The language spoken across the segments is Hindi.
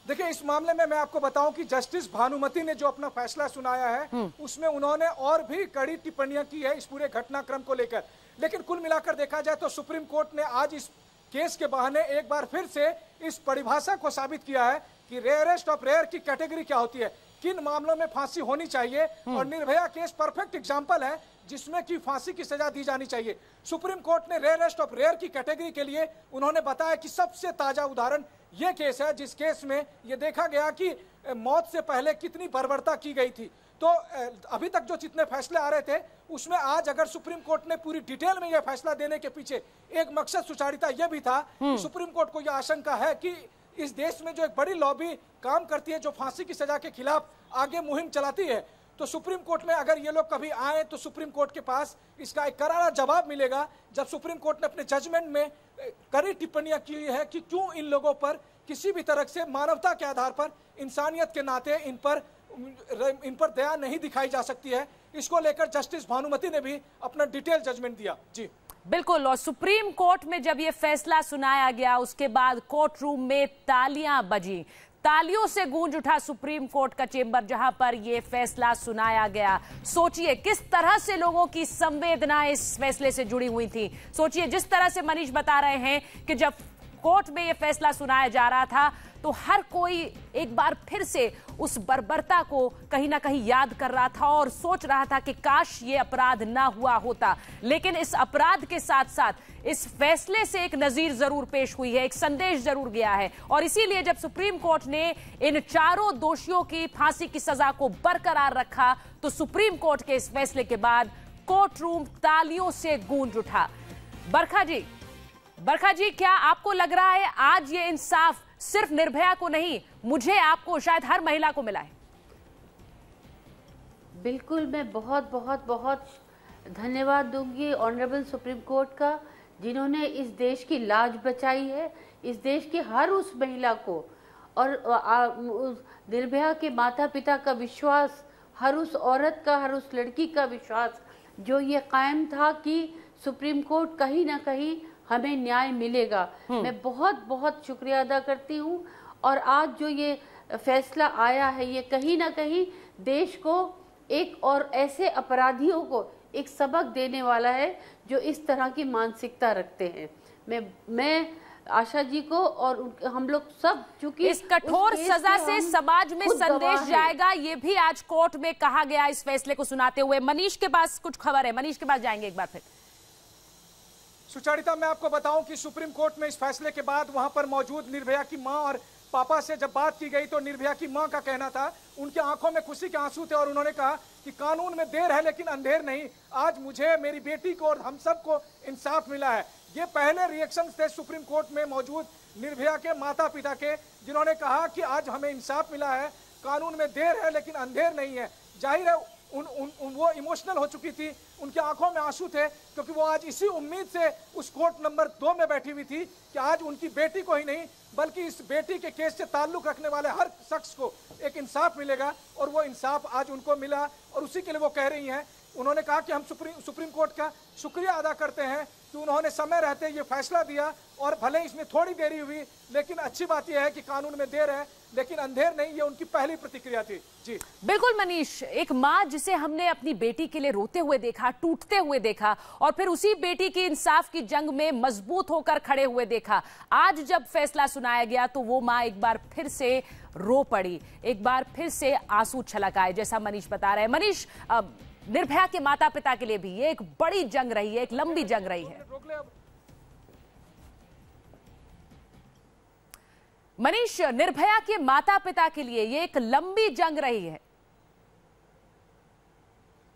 देखिए, इस मामले में मैं आपको बताऊं कि जस्टिस भानुमति ने जो अपना फैसला सुनाया है उसमें उन्होंने और भी कड़ी टिप्पणियां की है इस पूरे घटनाक्रम को लेकर। लेकिन कुल मिलाकर देखा जाए तो सुप्रीम कोर्ट ने आज इस केस के बहाने एक बार फिर से इस परिभाषा को साबित किया है कि रेयरेस्ट ऑफ रेयर की कैटेगरी क्या होती है, किन मामलों में फांसी होनी चाहिए। और निर्भया केस परफेक्ट एग्जांपल है जिसमें कि फांसी की सजा दी जानी चाहिए। सुप्रीम कोर्ट ने रेयरेस्ट ऑफ रेयर की कैटेगरी के लिए उन्होंने बताया कि सबसे ताजा उदाहरण ये केस है, जिस केस में ये देखा गया कि मौत से पहले कितनी बर्बरता की गई थी। तो अभी तक जो जितने फैसले आ रहे थे उसमें आज अगर सुप्रीम कोर्ट ने पूरी डिटेल में यह फैसला देने के पीछे एक मकसद सुचारिता यह भी था कि सुप्रीम कोर्ट को यह आशंका है कि इस देश में जो एक बड़ी लॉबी काम करती है, जो फांसी की सजा के खिलाफ आगे मुहिम चलाती है, तो सुप्रीम कोर्ट में अगर ये लोग कभी आए तो सुप्रीम कोर्ट के पास इसका एक करारा जवाब मिलेगा। जब सुप्रीम कोर्ट ने अपने जजमेंट में कड़ी टिप्पणियां की है कि क्यों इन लोगों पर किसी भी तरह से मानवता के आधार पर, इंसानियत के नाते इन पर दया नहीं दिखाई जा सकती है, इसको लेकर जस्टिस भानुमति ने भी अपना डिटेल जजमेंट दिया। जी बिल्कुल। और सुप्रीम कोर्ट में जब ये फैसला सुनाया गया उसके बाद कोर्ट रूम में तालियां बजी, तालियों से गूंज उठा सुप्रीम कोर्ट का चेंबर जहां पर यह फैसला सुनाया गया। सोचिए किस तरह से लोगों की संवेदनाएं इस फैसले से जुड़ी हुई थी। सोचिए जिस तरह से मनीष बता रहे हैं कि जब कोर्ट में यह फैसला सुनाया जा रहा था तो हर कोई एक बार फिर से उस बर्बरता को कहीं ना कहीं याद कर रहा था और सोच रहा था कि काश ये अपराध ना हुआ होता। लेकिन इस अपराध के साथ साथ इस फैसले से एक नजीर जरूर पेश हुई है, एक संदेश जरूर गया है। और इसीलिए जब सुप्रीम कोर्ट ने इन चारों दोषियों की फांसी की सजा को बरकरार रखा तो सुप्रीम कोर्ट के इस फैसले के बाद कोर्ट रूम तालियों से गूंज उठा। बरखा जी, क्या आपको लग रहा है आज ये इंसाफ सिर्फ निर्भया को नहीं, मुझे, आपको, शायद हर महिला को मिला है? बिल्कुल, मैं बहुत बहुत बहुत धन्यवाद दूंगी ऑनरेबल सुप्रीम कोर्ट का, जिन्होंने इस देश की लाज बचाई है, इस देश की हर उस महिला को और निर्भया के माता पिता का विश्वास, हर उस औरत का, हर उस लड़की का विश्वास जो ये कायम था कि सुप्रीम कोर्ट कहीं ना कहीं हमें न्याय मिलेगा। मैं बहुत बहुत शुक्रिया अदा करती हूँ। और आज जो ये फैसला आया है ये कहीं ना कहीं देश को एक और ऐसे अपराधियों को एक सबक देने वाला है जो इस तरह की मानसिकता रखते हैं। मैं आशा जी को और हम लोग सब, चूंकि इस कठोर सजा से समाज में संदेश जाएगा, ये भी आज कोर्ट में कहा गया इस फैसले को सुनाते हुए। मनीष के पास कुछ खबर है, मनीष के पास जाएंगे एक बार फिर। सुचारिता, मैं आपको बताऊं कि सुप्रीम कोर्ट में इस फैसले के बाद वहां पर मौजूद निर्भया की मां और पापा से जब बात की गई तो निर्भया की मां का कहना था, उनकी आंखों में खुशी के आंसू थे और उन्होंने कहा कि कानून में देर है लेकिन अंधेर नहीं, आज मुझे, मेरी बेटी को और हम सबको इंसाफ मिला है। ये पहले रिएक्शन थे सुप्रीम कोर्ट में मौजूद निर्भया के माता पिता के, जिन्होंने कहा कि आज हमें इंसाफ मिला है, कानून में देर है लेकिन अंधेर नहीं है। जाहिर है वो इमोशनल हो चुकी थी, उनकी आंखों में आंसू थे, क्योंकि वो आज इसी उम्मीद से उस कोर्ट नंबर 2 में बैठी हुई थी कि आज उनकी बेटी को ही नहीं बल्कि इस बेटी के केस से ताल्लुक रखने वाले हर शख्स को एक इंसाफ मिलेगा। और वो इंसाफ आज उनको मिला और उसी के लिए वो कह रही हैं। उन्होंने कहा कि हम सुप्रीम कोर्ट का शुक्रिया अदा करते हैं कि उन्होंने समय रहते ये फैसला दिया, और भले इसमें थोड़ी देरी हुई लेकिन अच्छी बात यह है कि कानून में देर है लेकिन अंधेर नहीं, ये उनकी पहली प्रतिक्रिया थी। जी बिल्कुल मनीष, एक माँ जिसे हमने अपनी बेटी के लिए रोते हुए देखा, टूटते हुए देखा और फिर उसी बेटी की इंसाफ की जंग में मजबूत होकर खड़े हुए देखा, आज जब फैसला सुनाया गया तो वो माँ एक बार फिर से रो पड़ी, एक बार फिर से आंसू छलक आए, जैसा मनीष बता रहे हैं। मनीष, निर्भया के माता पिता के लिए भी ये एक बड़ी जंग रही है, एक लंबी जंग रही है। मनीष, निर्भया के माता पिता के लिए ये एक लंबी जंग रही है।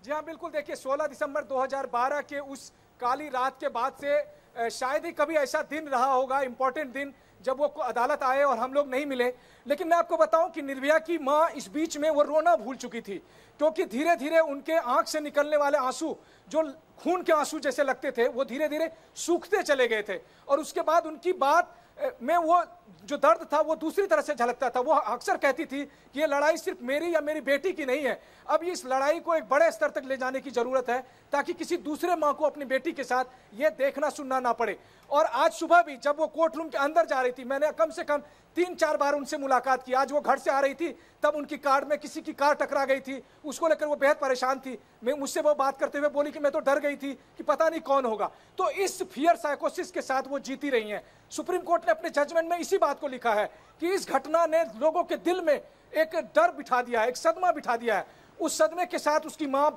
जी हाँ, बिल्कुल। देखिए, 16 दिसंबर 2012 के उस काली रात के बाद से शायद ही कभी ऐसा दिन रहा होगा, इंपॉर्टेंट दिन, जब वो अदालत आए और हम लोग नहीं मिले। लेकिन मैं आपको बताऊं कि निर्भया की मां इस बीच में वो रोना भूल चुकी थी, क्योंकि धीरे धीरे उनके आंख से निकलने वाले आंसू जो खून के आंसू जैसे लगते थे वो धीरे धीरे सूखते चले गए थे। और उसके बाद उनकी बात में वो जो दर्द था वो दूसरी तरह से झलकता था। वो अक्सर कहती थी कि ये लड़ाई सिर्फ मेरी या मेरी बेटी की नहीं है, अब इस लड़ाई को एक बड़े स्तर तक ले जाने की जरूरत है ताकि किसी दूसरे मां को अपनी बेटी के साथ ये देखना सुनना ना पड़े। और आज सुबह भी जब वो कोर्ट रूम के अंदर जा रही थी, मैंने कम से कम 3-4 बार उनसे मुलाकात की। आज वो घर से आ रही थी तब उनकी कार में किसी की कार टकरा गई थी, उसको लेकर वो बेहद परेशान थी। मुझसे वो बात करते हुए बोली कि मैं तो डर गई थी कि पता नहीं कौन होगा। तो इस फियर साइकोसिस के साथ वो जीती रही हैं। सुप्रीम कोर्ट ने अपने जजमेंट में इसी बात को लिखा है कि इस घटना ने लोगों के दिल में एक डर बिठा दिया है, एक सदमा बिठा दिया है। उस सदमे के साथ उसकी माँ,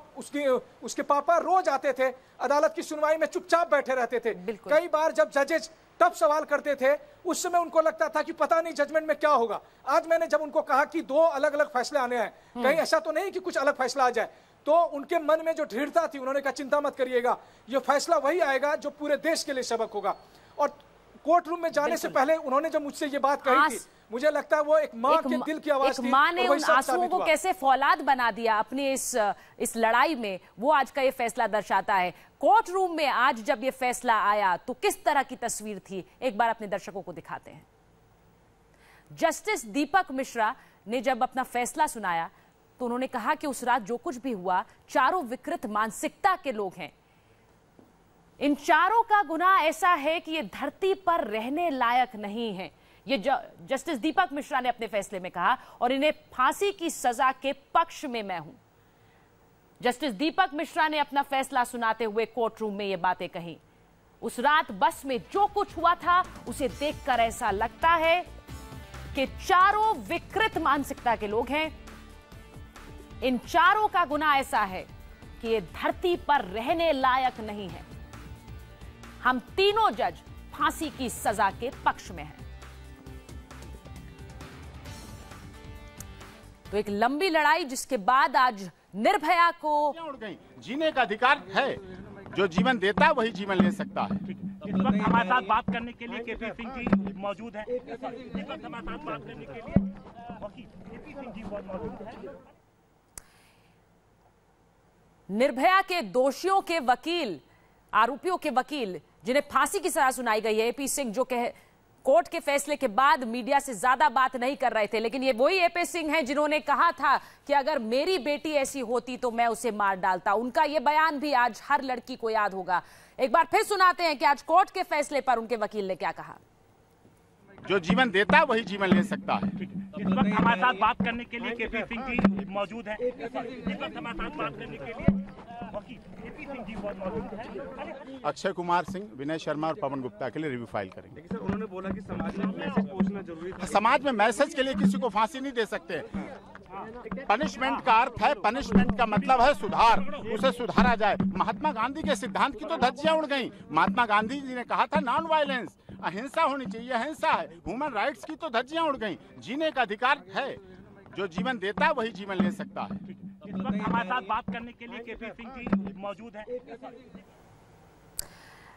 उसके पापा रोज आते थे, अदालत की सुनवाई में चुपचाप बैठे रहते थे। कई बार जब जजेज तब सवाल करते थे उस समय उनको लगता था कि पता नहीं जजमेंट में क्या होगा। आज मैंने जब उनको कहा कि 2 अलग अलग फैसले आने हैं, कहीं ऐसा तो नहीं कि कुछ अलग फैसला आ जाए, तो उनके मन में जो दृढ़ता थी, उन्होंने कहा चिंता मत करिएगा, ये फैसला वही आएगा जो पूरे देश के लिए सबक होगा। और कोर्ट रूम में जाने से पहले उन्होंने जब मुझसे ये बात कही थी, मुझे लगता है वो एक माँ के दिल की आवाज थी। माँ ने उन आंसुओं को कैसे फौलाद बना दिया अपनी इस लड़ाई में, वो आज का ये फैसला दर्शाता है। कोर्ट रूम में आज जब ये फैसला आया तो किस तरह की तस्वीर थी, एक बार अपने दर्शकों को दिखाते हैं। जस्टिस दीपक मिश्रा ने जब अपना फैसला सुनाया तो उन्होंने कहा कि उस रात जो कुछ भी हुआ, चारों विकृत मानसिकता के लोग हैं। इन चारों का गुनाह ऐसा है कि ये धरती पर रहने लायक नहीं है, ये जस्टिस दीपक मिश्रा ने अपने फैसले में कहा, और इन्हें फांसी की सजा के पक्ष में मैं हूं। जस्टिस दीपक मिश्रा ने अपना फैसला सुनाते हुए कोर्ट रूम में ये बातें कही। उस रात बस में जो कुछ हुआ था उसे देखकर ऐसा लगता है कि चारों विकृत मानसिकता के लोग हैं। इन चारों का गुनाह ऐसा है कि ये धरती पर रहने लायक नहीं है। हम तीनों जज फांसी की सजा के पक्ष में हैं। तो एक लंबी लड़ाई जिसके बाद आज निर्भया को उड़ गई। जीने का अधिकार है, जो जीवन देता है वही जीवन ले सकता है। इस वक्त हमारे साथ बात करने के लिए केपी सिंह जी मौजूद हैं। इस वक्त हमारे साथ बात करने के लिए वकील केपी सिंह जी मौजूद हैं। निर्भया के दोषियों के वकील, आरोपियों के वकील जिन्हें फांसी की सजा सुनाई गई है, एपी सिंह, जो कोर्ट के फैसले के बाद मीडिया से ज्यादा बात नहीं कर रहे थे, लेकिन ये वही एपी सिंह हैं जिन्होंने कहा था कि अगर मेरी बेटी ऐसी होती तो मैं उसे मार डालता। उनका ये बयान भी आज हर लड़की को याद होगा। एक बार फिर सुनाते हैं कि आज कोर्ट के फैसले पर उनके वकील ने क्या कहा। जो जीवन देता है वही जीवन ले सकता है। इस वक्त हमारे साथ बात करने के लिए केपी सिंह जी मौजूद हैं। इस वक्त हमारे साथ बात करने के लिए वकील केपी सिंह जी मौजूद हैं। अक्षय कुमार सिंह, विनय शर्मा और पवन गुप्ता के लिए रिव्यू फाइल करेंगे। सर, उन्होंने बोला कि समाज में मैसेज पहुंचना जरूरी है। समाज में मैसेज के लिए किसी को फांसी नहीं दे सकते। पनिशमेंट का अर्थ है, पनिशमेंट का मतलब है सुधार, उसे सुधारा जाए। महात्मा गांधी के सिद्धांत की तो धज्जियां उड़ गई। महात्मा गांधी जी ने कहा था नॉन वायलेंस, अहिंसा होनी चाहिए, अहिंसा है। ह्यूमन राइट्स की तो धज्जियां उड़ गई। जीने का अधिकार है, जो जीवन देता है वही जीवन ले सकता है। इस वक्त हमारे साथ बात करने के लिए केपी सिंह जी मौजूद हैं।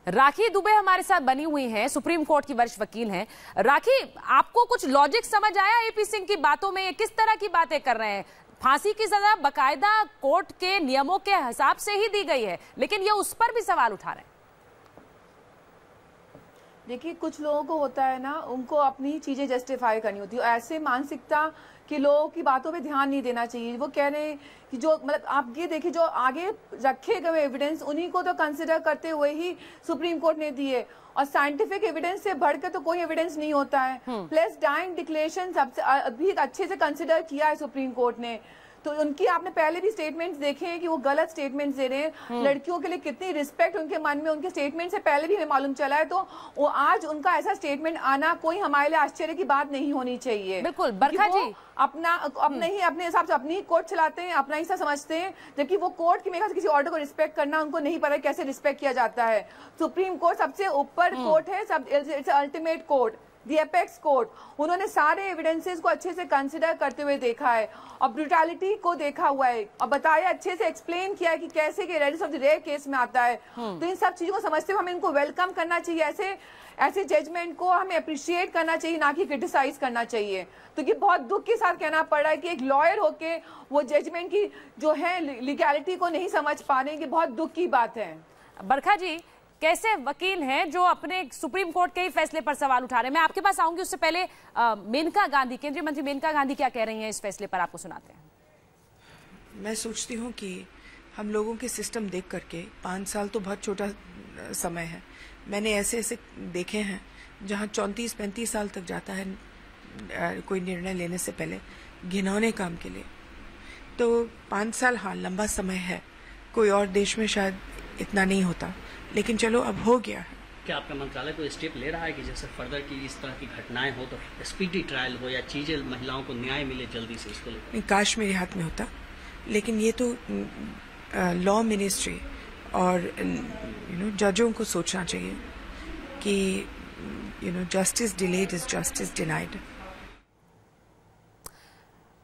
राखी दुबे हमारे साथ बनी हुई हैं, सुप्रीम कोर्ट की वरिष्ठ वकील हैं। राखी, आपको कुछ लॉजिक समझ आया एपी सिंह की बातों में? ये किस तरह की बातें कर रहे हैं? फांसी की सजा बकायदा कोर्ट के नियमों के हिसाब से ही दी गई है, लेकिन ये उस पर भी सवाल उठा रहे हैं। देखिए, कुछ लोगों को होता है ना, उनको अपनी चीजें जस्टिफाई करनी होती है। ऐसे मानसिकता के लोगों की बातों पे ध्यान नहीं देना चाहिए। वो कह रहे हैं कि जो मतलब आप ये देखिए, जो आगे रखे गए एविडेंस उन्हीं को तो कंसिडर करते हुए ही सुप्रीम कोर्ट ने दिए, और साइंटिफिक एविडेंस से बढ़कर तो कोई एविडेंस नहीं होता है। प्लस डाइंग डिक्लेरेशन सबसे अभी अच्छे से कंसिडर किया है सुप्रीम कोर्ट ने। तो उनकी आपने पहले भी स्टेटमेंट्स देखे हैं कि वो गलत स्टेटमेंट्स दे रहे हैं। लड़कियों के लिए कितनी रिस्पेक्ट उनके मन में उनके स्टेटमेंट से पहले भी हमें मालूम चला है। तो वो आज उनका ऐसा स्टेटमेंट आना कोई हमारे लिए आश्चर्य की बात नहीं होनी चाहिए। बिल्कुल, बरखा जी अपने हिसाब से अपनी कोर्ट चलाते हैं, अपना हिस्सा समझते हैं, जबकि वो कोर्ट की मेरे ख्याल से किसी ऑर्डर को रिस्पेक्ट करना उनको नहीं पता कैसे रिस्पेक्ट किया जाता है। सुप्रीम कोर्ट सबसे ऊपर कोर्ट है, सब अल्टीमेट कोर्ट, दी एपेक्स कोर्ट। उन्होंने सारे एविडेंसेस को अच्छे से कंसिडर करते हुए देखा है और ब्रूटैलिटी को देखा हुआ है और बताया, अच्छे से एक्सप्लेन किया है कि कैसे कि radius of the rare case में आता है। तो इन सब चीजों को समझते हुए हमें इनको वेलकम करना चाहिए। ऐसे जजमेंट को हमें अप्रिशिएट करना चाहिए, ना कि क्रिटिसाइज करना चाहिए। तो ये बहुत दुख के साथ कहना पड़ रहा है कि एक लॉयर होके वो जजमेंट की जो है लीगैलिटी को नहीं समझ पा रहे हैं, कि बहुत दुख की बात है। बरखा जी, कैसे वकील हैं जो अपने सुप्रीम कोर्ट के ही फैसले पर सवाल उठा रहे हैं? मैं आपके पास आऊंगी, उससे पहले मेनका गांधी, केंद्रीय मंत्री मेनका गांधी क्या कह रही हैं इस फैसले पर, आपको सुनाते हैं। मैं सोचती हूँ कि हम लोगों के सिस्टम देख करके 5 साल तो बहुत छोटा समय है। मैंने ऐसे ऐसे देखे हैं जहाँ 34-35 साल तक जाता है कोई निर्णय लेने से पहले घिनौने काम के लिए। तो 5 साल हाँ लंबा समय है, कोई और देश में शायद इतना नहीं होता, लेकिन चलो अब हो गया है। क्या आपका मंत्रालय कोई स्टेप ले रहा है कि जैसे फर्दर की इस तरह की घटनाएं हो तो स्पीडी ट्रायल हो या चीजें महिलाओं को न्याय मिले जल्दी से, इसको लेकर? काश मेरे हाथ में होता, लेकिन ये तो लॉ मिनिस्ट्री और जजों को सोचना चाहिए कि justice delayed is justice denied.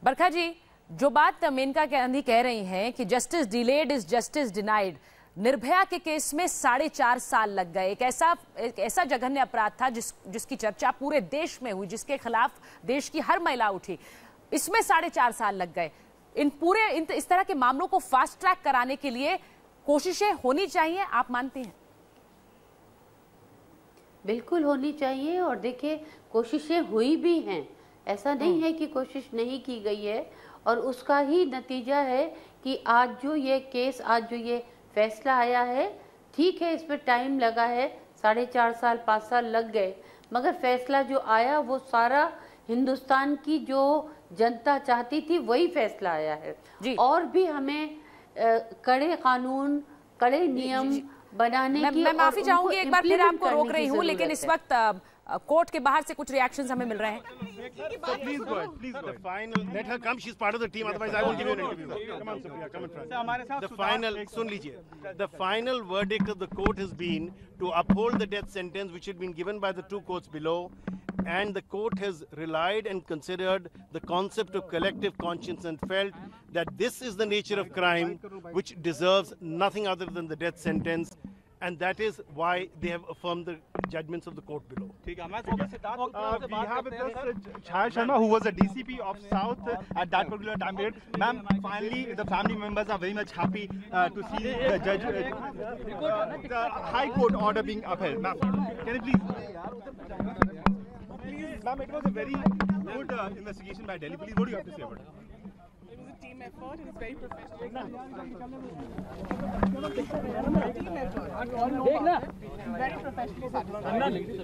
Barkha ji, जो बात मेनका गांधी कह रही हैं कि justice delayed is justice denied, Nirbhaya के केस में 4.5 साल लग गए। एक ऐसा जघन्य अपराध था जिसकी चर्चा पूरे देश में हुई, जिसके खिलाफ देश की हर महिला उठी, इसमें 4.5 साल लग गए। इस तरह के मामलों को फास्ट ट्रैक कराने के लिए कोशिशें होनी चाहिए, आप मानती हैं? बिल्कुल होनी चाहिए। और देखिए कोशिशें हुई भी हैं, ऐसा नहीं है कि कोशिश नहीं की गई है, और उसका ही नतीजा है कि आज जो ये केस, आज जो ये फैसला आया है, ठीक है इसमें टाइम लगा है, 4.5 साल 5 साल लग गए, मगर फैसला जो आया वो सारा हिंदुस्तान की जो जनता चाहती थी वही फैसला आया है जी। और भी हमें कड़े कानून, कड़े नियम बनाने की, मैं माफी चाहूंगी, एक बार फिर आपको रोक रही हूँ, लेकिन इस वक्त कोर्ट के बाहर से कुछ रिएक्शंस हमें मिल रहे हैं। Please go ahead. Please go ahead. The final, let her come. She's part of the team. Otherwise, I won't give you an interview. Come on, Supriya. Come in front. The final, सुन लीजिए. The final verdict of the court has been to uphold the death sentence which had been given by the 2 courts below, and the court has relied and considered the concept of collective conscience and felt that this is the nature of crime which deserves nothing other than the death sentence. And that is why they have affirmed the judgments of the court below. We have with us Chhaya Sharma, who was a DCP of South at that particular time period. Ma'am, finally the family members are very much happy to see the judge, the High Court order being upheld. Ma'am, can you please? Ma'am, it was a very good investigation by Delhi Police. What do you have to say about it? It was a team effort. It was very professional. Very professional.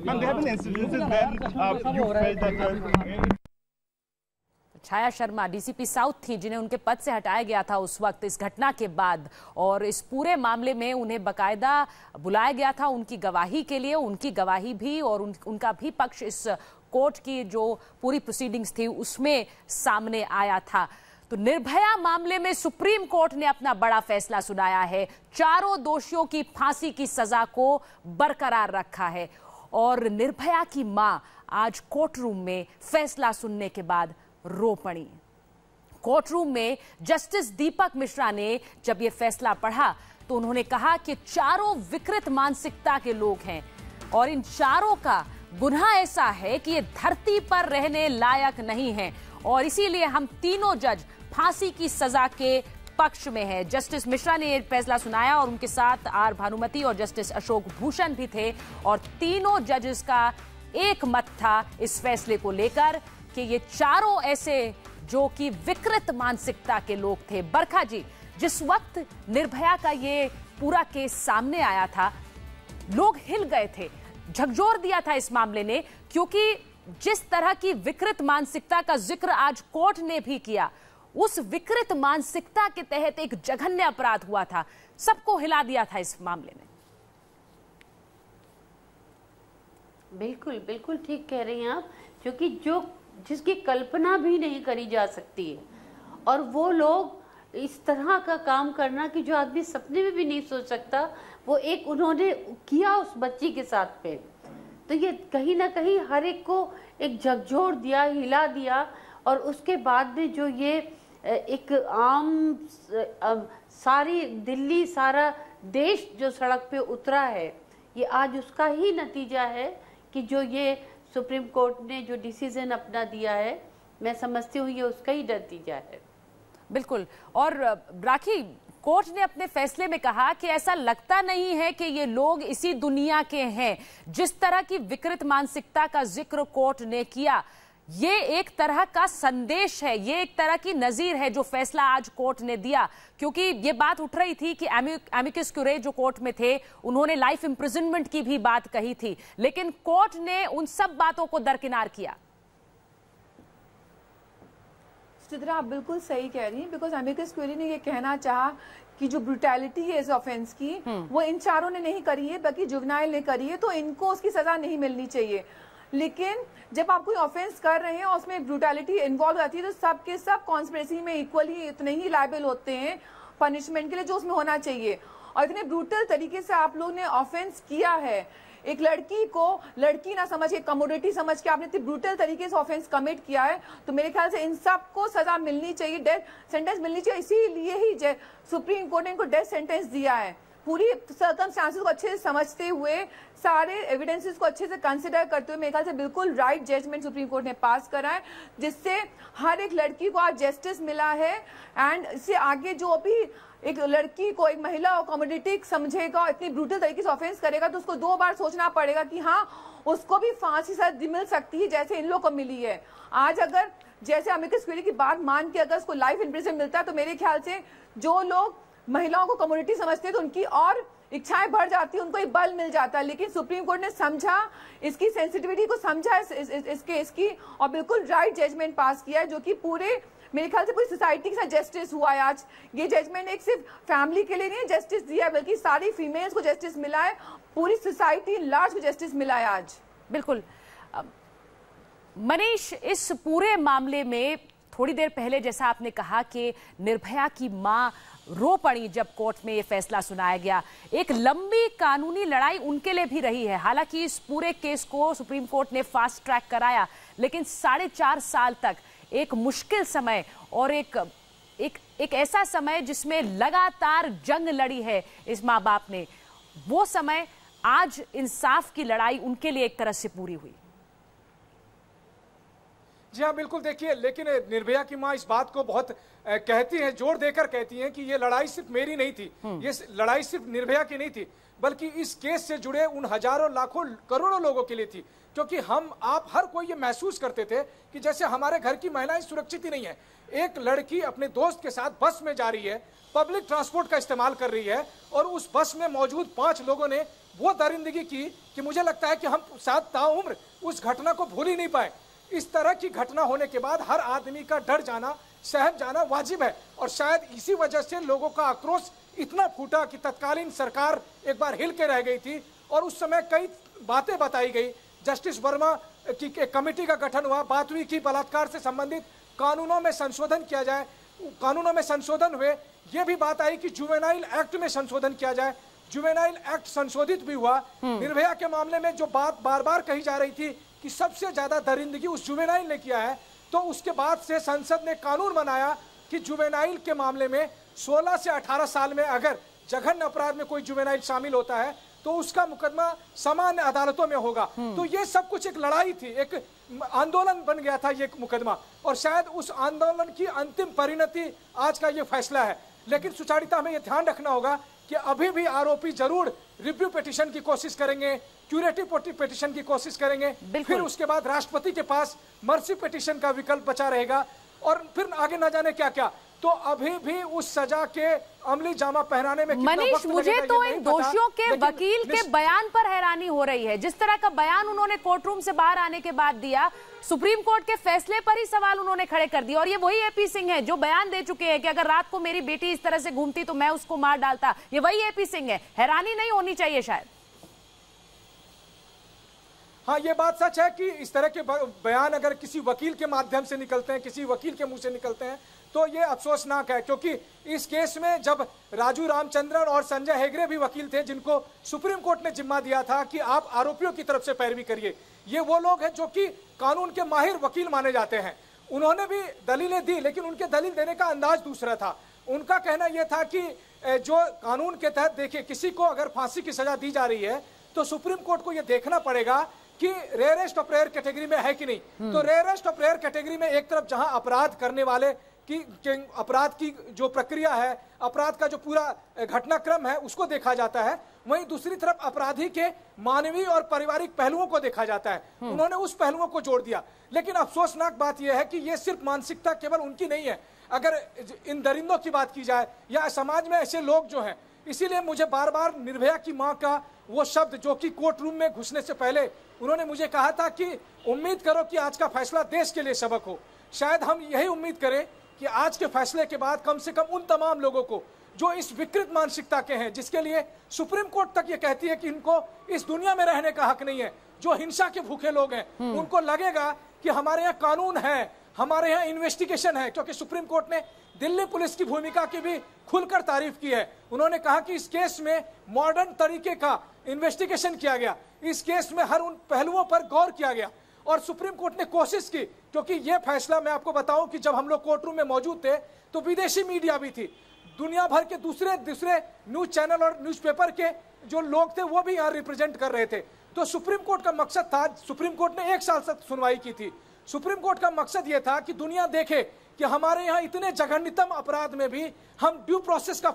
Ma'am, there have been instances where you felt that Chhaya Sharma DCP south थी, जिन्हें उनके पद से हटाया गया था उस वक्त इस घटना के बाद, और इस पूरे मामले में उन्हें बकायदा बुलाया गया था उनकी गवाही के लिए। उनकी गवाही भी और उनका भी पक्ष इस कोर्ट की जो पूरी प्रोसीडिंग्स थी उसमें सामने आया था। तो निर्भया मामले में सुप्रीम कोर्ट ने अपना बड़ा फैसला सुनाया है, चारों दोषियों की फांसी की सजा को बरकरार रखा है, और निर्भया की मां आज कोर्ट रूम में फैसला सुनने के बाद रो पड़ी। कोर्ट रूम में जस्टिस दीपक मिश्रा ने जब यह फैसला पढ़ा तो उन्होंने कहा कि चारों विकृत मानसिकता के लोग हैं और इन चारों का गुनाह ऐसा है कि ये धरती पर रहने लायक नहीं है, और इसीलिए हम तीनों जज फांसी की सजा के पक्ष में हैं। जस्टिस मिश्रा ने यह फैसला सुनाया और उनके साथ आर भानुमति और जस्टिस अशोक भूषण भी थे, और तीनों जजेस का एक मत था इस फैसले को लेकर कि ये चारों ऐसे जो कि विकृत मानसिकता के लोग थे। बरखा जी, जिस वक्त निर्भया का ये पूरा केस सामने आया था, लोग हिल गए थे, झकझोर दिया था इस मामले ने, क्योंकि जिस तरह की विकृत मानसिकता का जिक्र आज कोर्ट ने भी किया, उस विकृत मानसिकता के तहत एक जघन्य अपराध हुआ था, सबको हिला दिया था इस मामले ने। बिल्कुल बिल्कुल ठीक कह रही हैं आप, क्योंकि जिसकी कल्पना भी नहीं करी जा सकती है, और वो लोग इस तरह का काम करना कि जो आदमी सपने में भी नहीं सोच सकता, वो एक उन्होंने किया उस बच्ची के साथ में, तो ये कहीं ना कहीं हर एक को एक झकझोर दिया, हिला दिया। और उसके बाद में जो ये एक आम सारी दिल्ली, सारा देश जो सड़क पे उतरा है, ये आज उसका ही नतीजा है कि जो ये सुप्रीम कोर्ट ने जो डिसीजन अपना दिया है, मैं समझती हूँ ये उसका ही नतीजा है। बिल्कुल। और राखी, कोर्ट ने अपने फैसले में कहा कि ऐसा लगता नहीं है कि ये लोग इसी दुनिया के हैं। जिस तरह की विकृत मानसिकता का जिक्र कोर्ट ने किया, ये एक तरह का संदेश है, ये एक तरह की नजीर है जो फैसला आज कोर्ट ने दिया, क्योंकि ये बात उठ रही थी कि एमिकस क्यूरे जो कोर्ट में थे, उन्होंने लाइफ इंप्रिजनमेंट की भी बात कही थी, लेकिन कोर्ट ने उन सब बातों को दरकिनार किया। चित्रा आप बिल्कुल सही कह रही हैं, बिकॉज अमिकस क्यूरी ने ये कहना चाहा कि जो ब्रुटैलिटी है इस ऑफेंस की वो इन चारों ने नहीं करी है बल्कि जुवेनाइल ने करी है, तो इनको उसकी सजा नहीं मिलनी चाहिए। लेकिन जब आप कोई ऑफेंस कर रहे हैं और उसमें ब्रुटैलिटी इन्वॉल्व आती है तो सब के सब कॉन्स्पिरेसी में इक्वली इतने ही लायबल होते हैं पनिशमेंट के लिए जो उसमें होना चाहिए। और इतने ब्रूटल तरीके से आप लोग ने ऑफेंस किया है, एक लड़की को लड़की ना समझ के कमोडिटी समझ के आपने इतनी ब्रूटल तरीके से ऑफेंस कमिट किया है, तो मेरे ख्याल से इन सबको सजा मिलनी चाहिए, डेथ सेंटेंस मिलनी चाहिए। इसीलिए ही सुप्रीम कोर्ट ने इनको डेथ सेंटेंस दिया है, पूरी सर्कमस्टांसेस को अच्छे से समझते हुए, सारे एविडेंसेस को अच्छे से कंसिडर करते हुए मेरे ख्याल से बिल्कुल राइट जजमेंट सुप्रीम कोर्ट ने पास करा है, जिससे हर एक लड़की को आज जस्टिस मिला है। एंड इससे आगे जो भी एक लड़की को, एक महिला को कमोडिटी समझेगा, इतनी ब्रूटल तरीके से ऑफेंस करेगा, तो उसको 2 बार सोचना पड़ेगा कि हाँ उसको भी फांसी सजा मिल सकती है जैसे इन लोगों को मिली है। आज अगर जैसे अमिकस क्यूरी की बात मान के अगर उसको लाइफ इम्प्रिजन मिलता है तो मेरे ख्याल से जो लोग महिलाओं को कम्युनिटी समझते हैं तो उनकी और इच्छाएं बढ़ जाती है, उनको एक बल मिल जाता है। लेकिन सुप्रीम कोर्ट ने समझा, इसकी सेंसिटिविटी को समझा इस केस की, और बिल्कुल राइट जजमेंट पास किया है, जो कि पूरे मेरे ख्याल से पूरी सोसाइटी के साथ जस्टिस हुआ है। आज ये जजमेंट एक सिर्फ फैमिली के लिए नहीं जस्टिस दिया है, बल्कि सारी फीमेल्स को जस्टिस मिला है, पूरी सोसाइटी लार्ज को जस्टिस मिला है आज। बिल्कुल मनीष, इस पूरे मामले में थोड़ी देर पहले जैसा आपने कहा कि निर्भया की मां रो पड़ी जब कोर्ट में ये फैसला सुनाया गया। एक लंबी कानूनी लड़ाई उनके लिए भी रही है। हालांकि इस पूरे केस को सुप्रीम कोर्ट ने फास्ट ट्रैक कराया, लेकिन 4.5 साल तक एक मुश्किल समय और एक ऐसा समय जिसमें लगातार जंग लड़ी है इस माँ बाप ने, वो समय आज इंसाफ की लड़ाई उनके लिए एक तरह से पूरी हुई। जी हाँ, बिल्कुल। देखिए, लेकिन निर्भया की मां इस बात को बहुत कहती हैं, जोर देकर कहती हैं कि ये लड़ाई सिर्फ मेरी नहीं थी, ये लड़ाई सिर्फ निर्भया की नहीं थी, बल्कि इस केस से जुड़े उन हजारों लाखों करोड़ों लोगों के लिए थी। क्योंकि हम आप हर कोई ये महसूस करते थे कि जैसे हमारे घर की महिलाएं सुरक्षित ही नहीं है। एक लड़की अपने दोस्त के साथ बस में जा रही है, पब्लिक ट्रांसपोर्ट का इस्तेमाल कर रही है, और उस बस में मौजूद 5 लोगों ने वो दरिंदगी की कि मुझे लगता है कि हम साथ ताउम्र उस घटना को भूल ही नहीं पाए। इस तरह की घटना होने के बाद हर आदमी का डर जाना, सहम जाना वाजिब है, और शायद इसी वजह से लोगों का आक्रोश इतना फूटा कि तत्कालीन सरकार एक बार हिल के रह गई थी, और उस समय कई बातें बताई गई। जस्टिस वर्मा की कमेटी का गठन हुआ, बात हुई कि बलात्कार से संबंधित कानूनों में संशोधन किया जाए, कानूनों में संशोधन हुए। ये भी बात आई कि जुवेनाइल एक्ट में संशोधन किया जाए, जुवेनाइल एक्ट संशोधित भी हुआ। निर्भया के मामले में जो बात बार बार कही जा रही थी कि सबसे ज्यादा दरिंदगी उस जुवेनाइल ने किया है, तो उसके बाद से संसद ने कानून बनाया कि जुवेनाइल के मामले में 16 से 18 साल में अगर जघन्य अपराध में कोई जुवेनाइल शामिल होता है तो उसका मुकदमा सामान्य अदालतों में होगा। तो ये सब कुछ एक लड़ाई थी, एक आंदोलन बन गया था ये मुकदमा, और शायद उस आंदोलन की अंतिम परिणति आज का ये फैसला है। लेकिन सुचारिता हमें ये ध्यान रखना होगा कि अभी भी आरोपी जरूर रिव्यू पिटीशन की कोशिश करेंगे, क्यूरेटिव पिटीशन की कोशिश करेंगे, फिर उसके बाद राष्ट्रपति के पास मर्सी पिटीशन का विकल्प बचा रहेगा, और फिर आगे न जाने क्या क्या। तो अभी भी उस सजा के अमली जामा पहनाने में मनीष, मुझे तो इन दोषियों के वकील के बयान पर हैरानी हो रही है। जिस तरह का बयान उन्होंने कोर्ट रूम से बाहर आने के बाद दिया, सुप्रीम कोर्ट के फैसले पर ही सवाल उन्होंने खड़े कर दिए। और ये वही एपी सिंह है जो बयान दे चुके हैं कि अगर रात को मेरी बेटी इस तरह से घूमती तो मैं उसको मार डालता। ये वही एपी सिंह है। हैरानी नहीं होनी चाहिए शायद। हाँ, ये बात सच है कि इस तरह के बयान अगर किसी वकील के माध्यम से निकलते हैं, किसी वकील के मुंह से निकलते हैं, तो ये अफसोसनाक है। क्योंकि इस केस में जब राजू रामचंद्रन और संजय हेगड़े भी वकील थे, जिनको सुप्रीम कोर्ट ने जिम्मा दिया था कि आप आरोपियों की तरफ से पैरवी करिए, ये वो लोग हैं जो कि कानून के माहिर वकील माने जाते हैं। उन्होंने भी दलीलें दी, लेकिन उनके दलील देने का अंदाज दूसरा था। उनका कहना यह था कि जो कानून के तहत, देखिए, किसी को अगर फांसी की सजा दी जा रही है तो सुप्रीम कोर्ट को यह देखना पड़ेगा कि रेयरेस्ट ऑफ रेयर कैटेगरी में है कि नहीं। तो रेयरेस्ट ऑफ रेयर कैटेगरी में एक तरफ जहां अपराध करने वाले की अपराध की जो प्रक्रिया है, अपराध का जो पूरा घटनाक्रम है, उसको देखा जाता है, वहीं दूसरी तरफ अपराधी के मानवीय और पारिवारिक पहलुओं को देखा जाता है। उन्होंने उस पहलुओं को जोड़ दिया। लेकिन अफसोसनाक बात यह है कि यह सिर्फ मानसिकता केवल उनकी नहीं है। अगर इन दरिंदों की बात की जाए या समाज में ऐसे लोग जो हैं, इसीलिए मुझे बार बार निर्भया की मां का वो शब्द जो कि कोर्ट रूम में घुसने से पहले उन्होंने मुझे कहा था कि उम्मीद करो कि आज का फैसला देश के लिए सबक हो। शायद हम यही उम्मीद करें कि आज के फैसले के बाद कम से कम उन तमाम लोगों को जो इस विकृत मानसिकता के हैं, जिसके लिए सुप्रीम कोर्ट तक ये कहती है कि इनको इस दुनिया में रहने का हक नहीं है, जो हिंसा के भूखे लोग हैं, उनको लगेगा कि हमारे यहाँ कानून है, हमारे यहाँ इन्वेस्टिगेशन है। क्योंकि सुप्रीम कोर्ट ने दिल्ली पुलिस की भूमिका की भी खुलकर तारीफ की है। उन्होंने कहा कि इस केस में मॉडर्न तरीके का इन्वेस्टिगेशन किया गया, इस केस में हर उन पहलुओं पर गौर किया गया और सुप्रीम कोर्ट ने कोशिश की। क्योंकि यह फैसला मैं आपको बताऊं कि जब हम लोग कोर्ट रूम में मौजूद थे तो विदेशी मीडिया भी थी, दुनिया भर के दूसरे न्यूज चैनल और न्यूज़पेपर के जो लोग थे वो भी यहाँ रिप्रेजेंट कर रहे थे। तो सुप्रीम कोर्ट का मकसद था, सुप्रीम कोर्ट ने 1 साल तक सुनवाई की थी। सुप्रीम कोर्ट का मकसद यह था कि दुनिया देखे कि हमारे यहाँ इतने जघन्यतम अपराध में भी हम ड्यू प्रोसेस का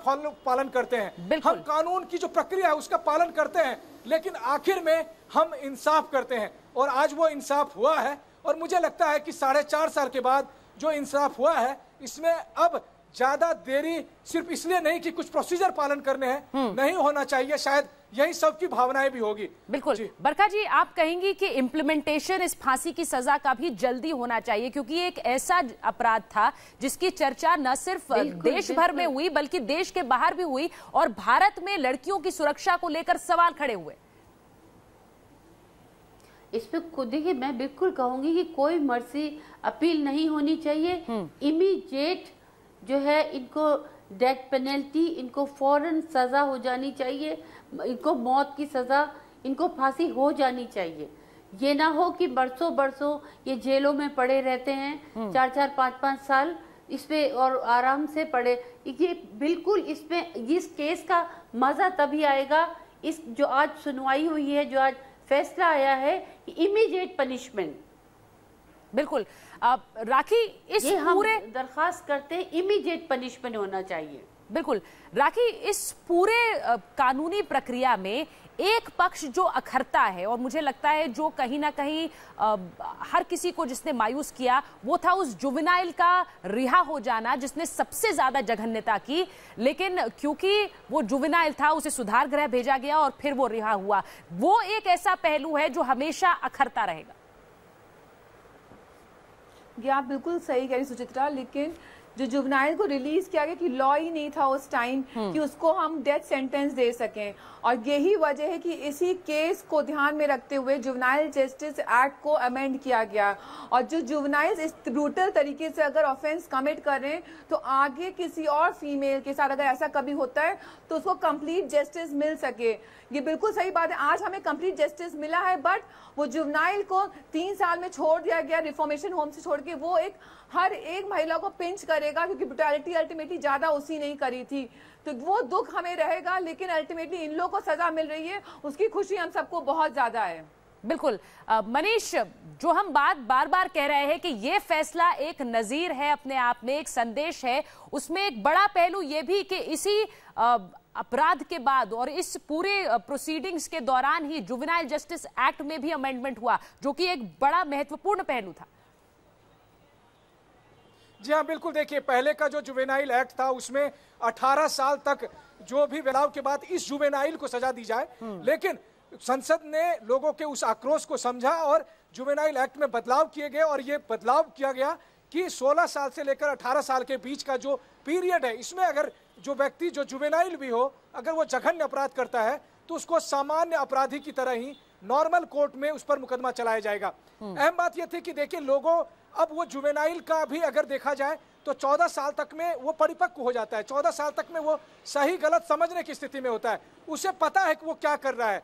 पालन करते हैं, हम कानून की जो प्रक्रिया है उसका पालन करते हैं, लेकिन आखिर में हम इंसाफ करते हैं। और आज वो इंसाफ हुआ है और मुझे लगता है कि 4.5 साल के बाद जो इंसाफ हुआ है इसमें अब ज्यादा देरी सिर्फ इसलिए नहीं कि कुछ प्रोसीजर पालन करने हैं, नहीं होना चाहिए। शायद यही सबकी भावनाएं भी होगी। बिल्कुल बरखा जी, आप कहेंगी कि इम्प्लीमेंटेशन इस फांसी की सजा का भी जल्दी होना चाहिए, क्योंकि एक ऐसा अपराध था जिसकी चर्चा न सिर्फ देश भर में हुई बल्कि देश के बाहर भी हुई और भारत में लड़कियों की सुरक्षा को लेकर सवाल खड़े हुए। इस पे खुद देखिए, मैं बिल्कुल कहूंगी कि कोई मर्सी अपील नहीं होनी चाहिए। इमीडिएट जो है इनको डेथ पेनल्टी, इनको फौरन सजा हो जानी चाहिए, इनको मौत की सजा, इनको फांसी हो जानी चाहिए। ये ना हो कि बरसों बरसों ये जेलों में पड़े रहते हैं, 4-4, 5-5 साल इस पे और आराम से पड़े। ये बिल्कुल इसमें इस केस का मजा तभी आएगा, इस जो आज सुनवाई हुई है, जो आज फैसला आया है, इमीडिएट पनिशमेंट। बिल्कुल राखी, इस पूरे दरखास्त करते हैं इमीडिएट पनिशमेंट होना चाहिए। बिल्कुल राखी, इस पूरे कानूनी प्रक्रिया में एक पक्ष जो अखरता है और मुझे लगता है जो कहीं ना कहीं हर किसी को जिसने मायूस किया वो था उस जुवेनाइल का रिहा हो जाना जिसने सबसे ज्यादा जघन्यता की। लेकिन क्योंकि वो जुवेनाइल था उसे सुधार गृह भेजा गया और फिर वो रिहा हुआ। वो एक ऐसा पहलू है जो हमेशा अखरता रहेगा। ये आप बिल्कुल सही कह रही सुचित्रा, लेकिन जो जुवेनाइल को रिलीज किया गया कि लॉ ही नहीं था उस टाइम कि उसको हम डेथ सेंटेंस दे सकें, और यही वजह है कि इसी केस को ध्यान में रखते हुए जुवेनाइल जस्टिस एक्ट को अमेंड किया गया। और जो जुवेनाइल इस ब्रूटल तरीके से अगर ऑफेंस कमिट कर रहे हैं तो आगे किसी और फीमेल के साथ अगर ऐसा कभी होता है तो उसको कंप्लीट जस्टिस मिल सके। ये बिल्कुल सही बात है, आज हमें कंप्लीट जस्टिस मिला है, बट वो जुवेनाइल को 3 साल में छोड़ दिया गया रिफॉर्मेशन होम से छोड़ के। वो एक हर एक महिला को पिंच करेगा क्योंकि ब्रुटैलिटी अल्टीमेटली ज्यादा उसी नहीं करी थी, तो वो दुख हमें रहेगा, लेकिन अल्टीमेटली इन लोगों को सजा मिल रही है, उसकी खुशी हम सबको बहुत ज्यादा है। बिल्कुल मनीष, जो हम बात बार बार कह रहे हैं कि ये फैसला एक नजीर है, अपने आप में एक संदेश है, उसमें एक बड़ा पहलू ये भी कि इसी अपराध के बाद और इस पूरे प्रोसीडिंग्स के दौरान ही जुवेनाइल जस्टिस एक्ट में भी अमेंडमेंट हुआ, जो कि एक बड़ा महत्वपूर्ण पहलू था। जी हाँ, बिल्कुल। देखिए, पहले का जो जुवेनाइल एक्ट था उसमें 18 साल तक जो भी बदलाव के बाद इस जुवेनाइल को सजा दी जाए, लेकिन संसद ने लोगों के उस आक्रोश को समझा और जुवेनाइल एक्ट में बदलाव किए गए। और ये बदलाव किया गया कि 16 साल से लेकर 18 साल के बीच का जो पीरियड है, इसमें अगर जो व्यक्ति जो जुवेनाइल भी हो, अगर वो जघन्य अपराध करता है तो उसको सामान्य अपराधी की तरह ही नॉर्मल कोर्ट में उस पर मुकदमा चलाया जाएगा। अहम बात यह थी कि देखिए, लोगों अब वो जुवेनाइल का भी अगर देखा जाए तो 14 साल तक में वो परिपक्व हो जाता है, 14 साल तक में वो सही गलत समझने की स्थिति में होता है, उसे पता है कि वो क्या कर रहा है।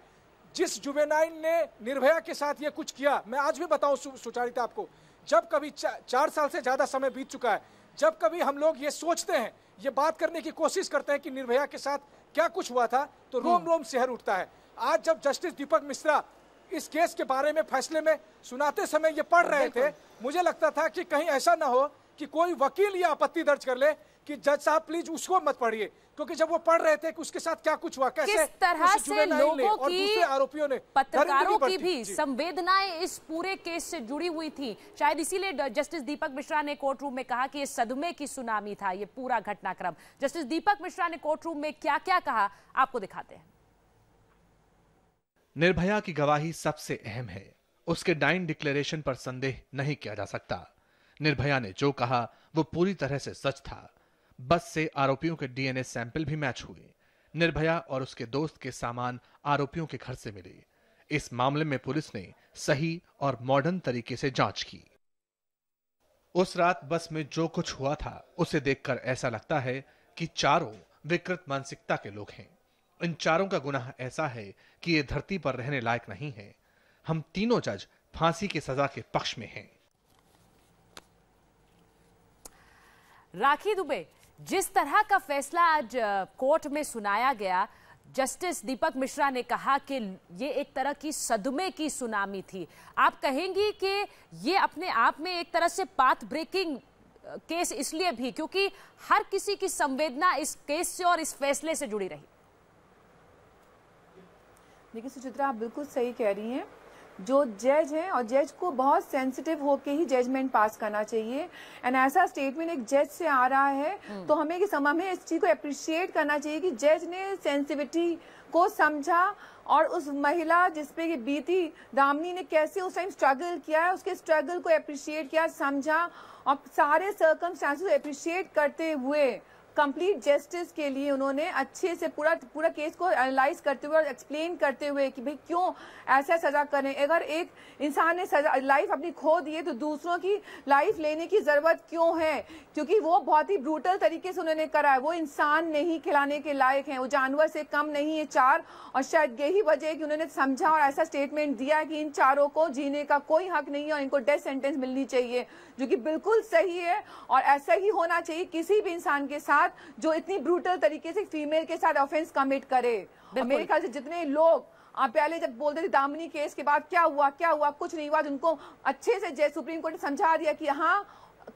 जिस जुवेनाइल ने निर्भया के साथ ये कुछ किया, मैं आज भी बताऊं सुचारिता आपको, जब कभी 4 साल से ज्यादा समय बीत चुका है, जब कभी हम लोग ये सोचते हैं, ये बात करने की कोशिश करते हैं कि निर्भया के साथ क्या कुछ हुआ था, तो रोम रोम सिहर उठता है। आज जब जस्टिस दीपक मिश्रा इस केस के बारे में फैसले में सुनाते समय ये पढ़ रहे थे, मुझे लगता था कि कहीं ऐसा ना हो कि कोई वकील ये आपत्ति दर्ज कर ले कि जज साहब प्लीज उसको मत पढ़िए, क्योंकि जब वो पढ़ रहे थे कि उसके साथ क्या कुछ हुआ, कैसे किस तरह से लोगों की, आरोपियों ने, पत्रकारों की भी संवेदनाएं इस पूरे केस से जुड़ी हुई थी। शायद इसीलिए जस्टिस दीपक मिश्रा ने कोर्ट रूम में कहा कि ये सदमे की सुनामी था ये पूरा घटनाक्रम। जस्टिस दीपक मिश्रा ने कोर्ट रूम में क्या क्या कहा, आपको दिखाते हैं। निर्भया की गवाही सबसे अहम है। उसके डाइंग डिक्लेरेशन पर संदेह नहीं किया जा सकता। निर्भया ने जो कहा वो पूरी तरह से सच था। बस से आरोपियों के डीएनए सैंपल भी मैच हुए। निर्भया और उसके दोस्त के सामान आरोपियों के घर से मिले। इस मामले में पुलिस ने सही और मॉडर्न तरीके से जांच की। उस रात बस में जो कुछ हुआ था उसे देखकर ऐसा लगता है कि चारों विकृत मानसिकता के लोग हैं। इन चारों का गुनाह ऐसा है कि ये धरती पर रहने लायक नहीं है। हम तीनों जज फांसी की सजा के पक्ष में हैं। राखी दुबे, जिस तरह का फैसला आज कोर्ट में सुनाया गया, जस्टिस दीपक मिश्रा ने कहा कि ये एक तरह की सदमे की सुनामी थी। आप कहेंगी कि ये अपने आप में एक तरह से पाथ ब्रेकिंग केस इसलिए भी क्योंकि हर किसी की संवेदना इस केस से और इस फैसले से जुड़ी रही। देखिए सुचित्रा, आप बिल्कुल सही कह रही हैं। जो जज है और जज को बहुत सेंसिटिव होके ही जजमेंट पास करना चाहिए। एंड ऐसा स्टेटमेंट एक जज से आ रहा है तो हमें इस चीज को अप्रिशिएट करना चाहिए कि जज ने सेंसिटिविटी को समझा और उस महिला जिसपे ये बीती दामिनी ने कैसे उस टाइम स्ट्रगल किया है, उसके स्ट्रगल को अप्रिशिएट किया, समझा और सारे सर्कमस्टेंसेस अप्रिशिएट करते हुए कंप्लीट जस्टिस के लिए उन्होंने अच्छे से पूरा केस को एनालाइज करते हुए और एक्सप्लेन करते हुए कि भाई क्यों ऐसा सजा करें। अगर एक इंसान ने लाइफ अपनी खो दी है तो दूसरों की लाइफ लेने की जरूरत क्यों है? क्योंकि वो बहुत ही ब्रूटल तरीके से उन्होंने करा है। वो इंसान नहीं खिलाने के लायक हैं, वो जानवर से कम नहीं है चार। और शायद यही वजह है कि उन्होंने समझा और ऐसा स्टेटमेंट दिया कि इन चारों को जीने का कोई हक नहीं है और इनको डेथ सेंटेंस मिलनी चाहिए, जो कि बिल्कुल सही है। और ऐसा ही होना चाहिए किसी भी इंसान के साथ जो इतनी ब्रूटल तरीके से फीमेल के साथ ऑफेंस कमिट करे। मेरे ख्याल से जितने लोग पहले जब बोलते थे दामिनी केस के बाद क्या हुआ कुछ नहीं हुआ, उनको अच्छे से सुप्रीम कोर्ट ने समझा दिया कि हाँ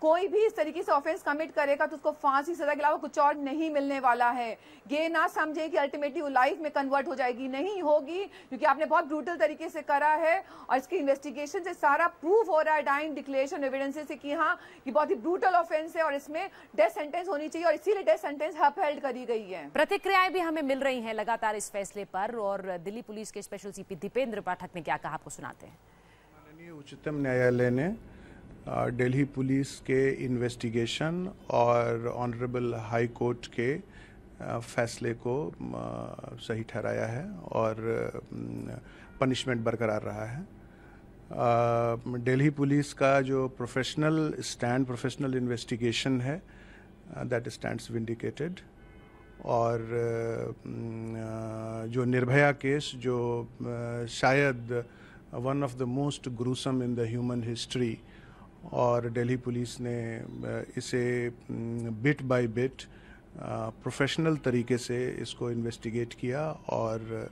कोई भी इस तरीके से ऑफेंस कमिट करेगा तो उसको फांसी सजा के अलावा कुछ और नहीं मिलने वाला है। ये ना समझे कि अल्टीमेटली वो लाइफ में कन्वर्ट हो जाएगी, नहीं होगी, क्योंकि आपने बहुत ब्रूटल तरीके से करा है और इसकी इन्वेस्टिगेशन से सारा प्रूफ हो रहा है डाइंग डिक्लेरेशन एविडेंसेस से कि हाँ ये बहुत ही ब्रूटल ऑफेंस है और इसमें डेथ सेंटेंस होनी चाहिए और इसीलिए डेथ सेंटेंस अपहेल्ड करी गई है। प्रतिक्रियाएं भी हमें मिल रही हैं लगातार इस फैसले पर और दिल्ली पुलिस के स्पेशल सीपी दीपेंद्र पाठक ने क्या कहा आपको सुनाते हैं। माननीय उच्चतम न्यायालय ने दिल्ली पुलिस के इन्वेस्टिगेशन और ऑनरेबल हाई कोर्ट के फैसले को सही ठहराया है और पनिशमेंट बरकरार रहा है। दिल्ली पुलिस का जो प्रोफेशनल इन्वेस्टिगेशन है दैट स्टैंड्स विंडिकेटेड। और जो निर्भया केस जो शायद one of the most gruesome in the human history, और दिल्ली पुलिस ने इसे बिट बाय बिट प्रोफेशनल तरीके से इसको इन्वेस्टिगेट किया और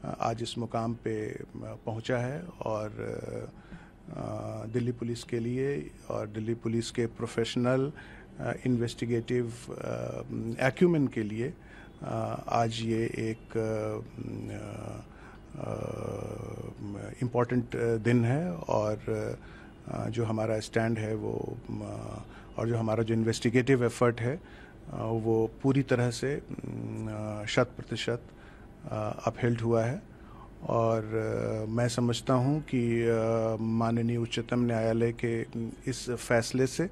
आज इस मुकाम पे पहुंचा है। और दिल्ली पुलिस के लिए और दिल्ली पुलिस के प्रोफेशनल इन्वेस्टिगेटिव एक्यूमेन के लिए आज ये एक इम्पॉर्टेंट दिन है। और जो हमारा स्टैंड है वो और जो हमारा जो इन्वेस्टिगेटिव एफर्ट है वो पूरी तरह से 100% अपहेल्ड हुआ है। और मैं समझता हूँ कि माननीय उच्चतम न्यायालय के इस फैसले से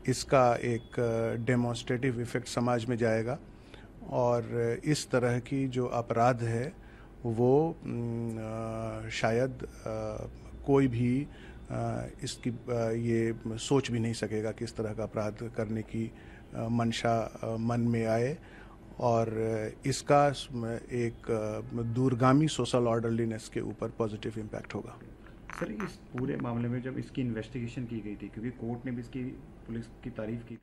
इसका एक डेमोन्स्ट्रेटिव इफेक्ट समाज में जाएगा और इस तरह की जो अपराध है वो शायद कोई भी इसकी ये सोच भी नहीं सकेगा कि इस तरह का अपराध करने की मंशा मन में आए और इसका एक दूरगामी सोशल ऑर्डरलीनेस के ऊपर पॉजिटिव इम्पैक्ट होगा। सर, इस पूरे मामले में जब इसकी इन्वेस्टिगेशन की गई थी, क्योंकि कोर्ट ने भी इसकी पुलिस की तारीफ की,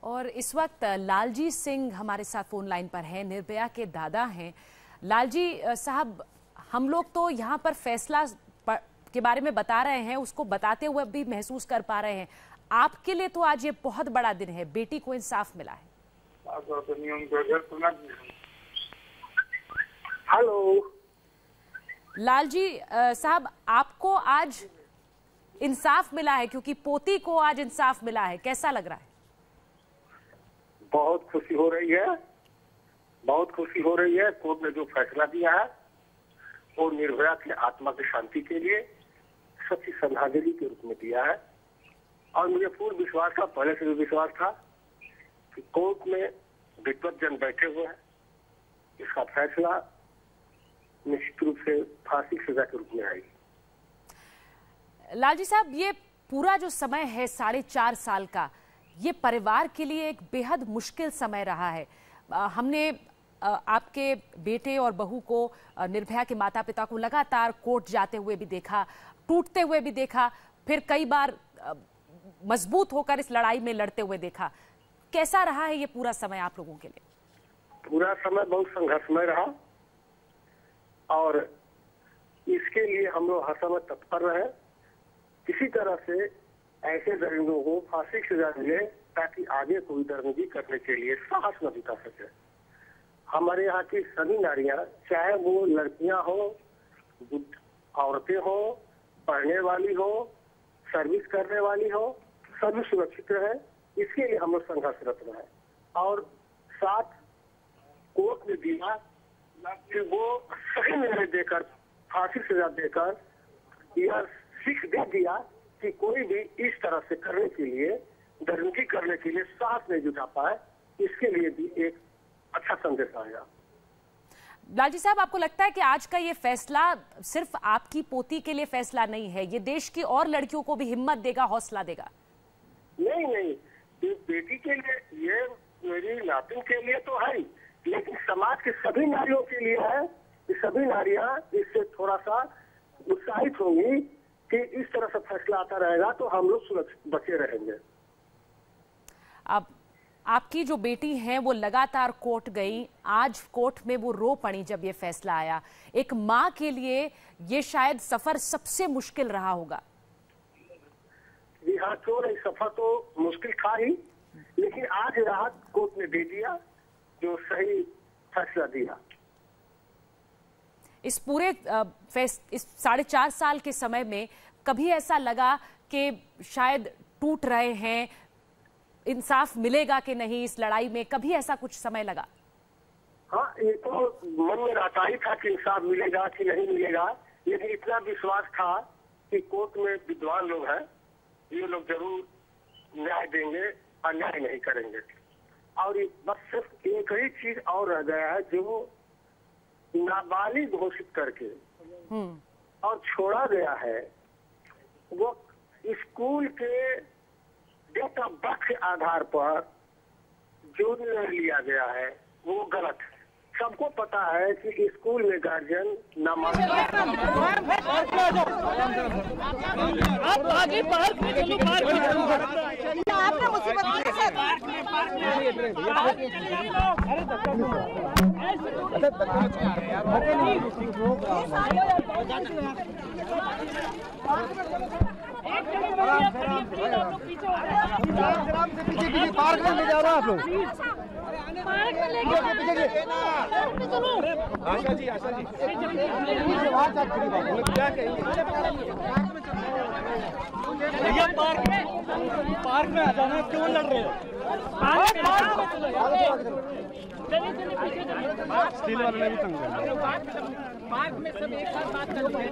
और इस वक्त लालजी सिंह हमारे साथ फोन लाइन पर हैं, निर्भया के दादा हैं। लालजी साहब, हम लोग तो यहाँ पर फैसला के बारे में बता रहे हैं, उसको बताते हुए भी महसूस कर पा रहे हैं। आपके लिए तो आज ये बहुत बड़ा दिन है, बेटी को इंसाफ मिला है। हेलो लालजी साहब, आपको आज इंसाफ मिला है क्योंकि पोती को आज इंसाफ मिला है, कैसा लग रहा है? बहुत खुशी हो रही है। बहुत खुशी हो रही है। कोर्ट ने जो फैसला दिया है वो निर्भया के आत्मा की शांति के लिए सच्ची श्रद्धांजलि के रूप में दिया है। और मुझे पूर्ण विश्वास था, पहले से भी विश्वास था कि कोर्ट में विद्वत जन बैठे हुए हैं, इसका फैसला निश्चित रूप से फांसी की सजा के रूप में आएगी। लालजी साहब, ये पूरा जो समय है 4.5 साल का, ये परिवार के लिए एक बेहद मुश्किल समय रहा है। हमने आपके बेटे और बहू को, निर्भया के माता पिता को लगातार कोर्ट जाते हुए भी देखा, टूटते हुए भी देखा, फिर कई बार मजबूत होकर इस लड़ाई में लड़ते हुए देखा। कैसा रहा है ये पूरा समय आप लोगों के लिए? पूरा समय बहुत संघर्षमय रहा और इसके लिए हम लोग हर समय तत्पर रहे। किसी तरह से ऐसे दरिंदों को फांसी की सजा मिले ताकि आगे कोई दरिंदगी करने के लिए साहस न जुटा सके। हमारे यहाँ की सभी नारियां, चाहे वो लड़कियां हो, औरतें हो, पढ़ने वाली हो, सर्विस करने वाली हो, सभी सुरक्षित रहे, इसके लिए हम लोग संघर्षरत रहे। और साथ कोर्ट ने दिया कि वो सही निर्णय देकर, फांसी सजा देकर यह सीख दे दिया कि कोई भी इस तरह से करने के लिए, दरिंदगी करने के लिए साहस नहीं जुटा पाए। इसके लिए भी एक अच्छा संदेश आया। लालजी साहब, आपको लगता है कि आज का ये फैसला सिर्फ आपकी पोती के लिए फैसला नहीं है, ये देश की और लड़कियों को भी हिम्मत देगा, हौसला देगा? नहीं, ये बेटी के लिए, ये मेरी नातिन के लिए तो है, लेकिन समाज के सभी नारियों के लिए है कि सभी नारियां इससे थोड़ा सा उत्साहित होंगी कि इस तरह से फैसला आता रहेगा तो हम लोग सुरक्षित बचे रहेंगे। अब आपकी जो बेटी हैं वो लगातार कोर्ट गई, आज कोर्ट में वो रो पड़ी जब ये फैसला आया। एक माँ के लिए ये शायद सफर सबसे मुश्किल रहा होगा। जी हाँ, क्यों नहीं, सफर तो मुश्किल था ही, लेकिन आज राहत कोर्ट ने दे दिया, जो सही फैसला दिया। इस पूरे इस 4.5 साल के समय में कभी ऐसा लगा कि शायद टूट रहे हैं, इंसाफ मिलेगा कि नहीं इस लड़ाई में? कभी ऐसा कुछ समय लगा? हाँ, ये तो मन में रहता ही था कि इंसाफ मिलेगा कि नहीं मिलेगा, लेकिन इतना विश्वास था कि कोर्ट में विद्वान लोग हैं, ये लोग जरूर न्याय देंगे, अन्याय नहीं करेंगे। और बस सिर्फ एक ही चीज और रह गया है, जो नाबालिग घोषित करके और छोड़ा गया है, वो स्कूल के डेट ऑफ बर्थ के आधार पर जो निर्णय लिया गया है वो गलत है। सबको पता है कि स्कूल में गार्जियन पार्क में ले जा रहा आप लोग, पार्क में लेके आशा जी क्या कहेंगे? भैया पार्क में आ जाना, क्यों लड़ रहे हो? स्टील वाले ने भी तंग कर, पार्क में सब एक साथ बात कर रहे हैं।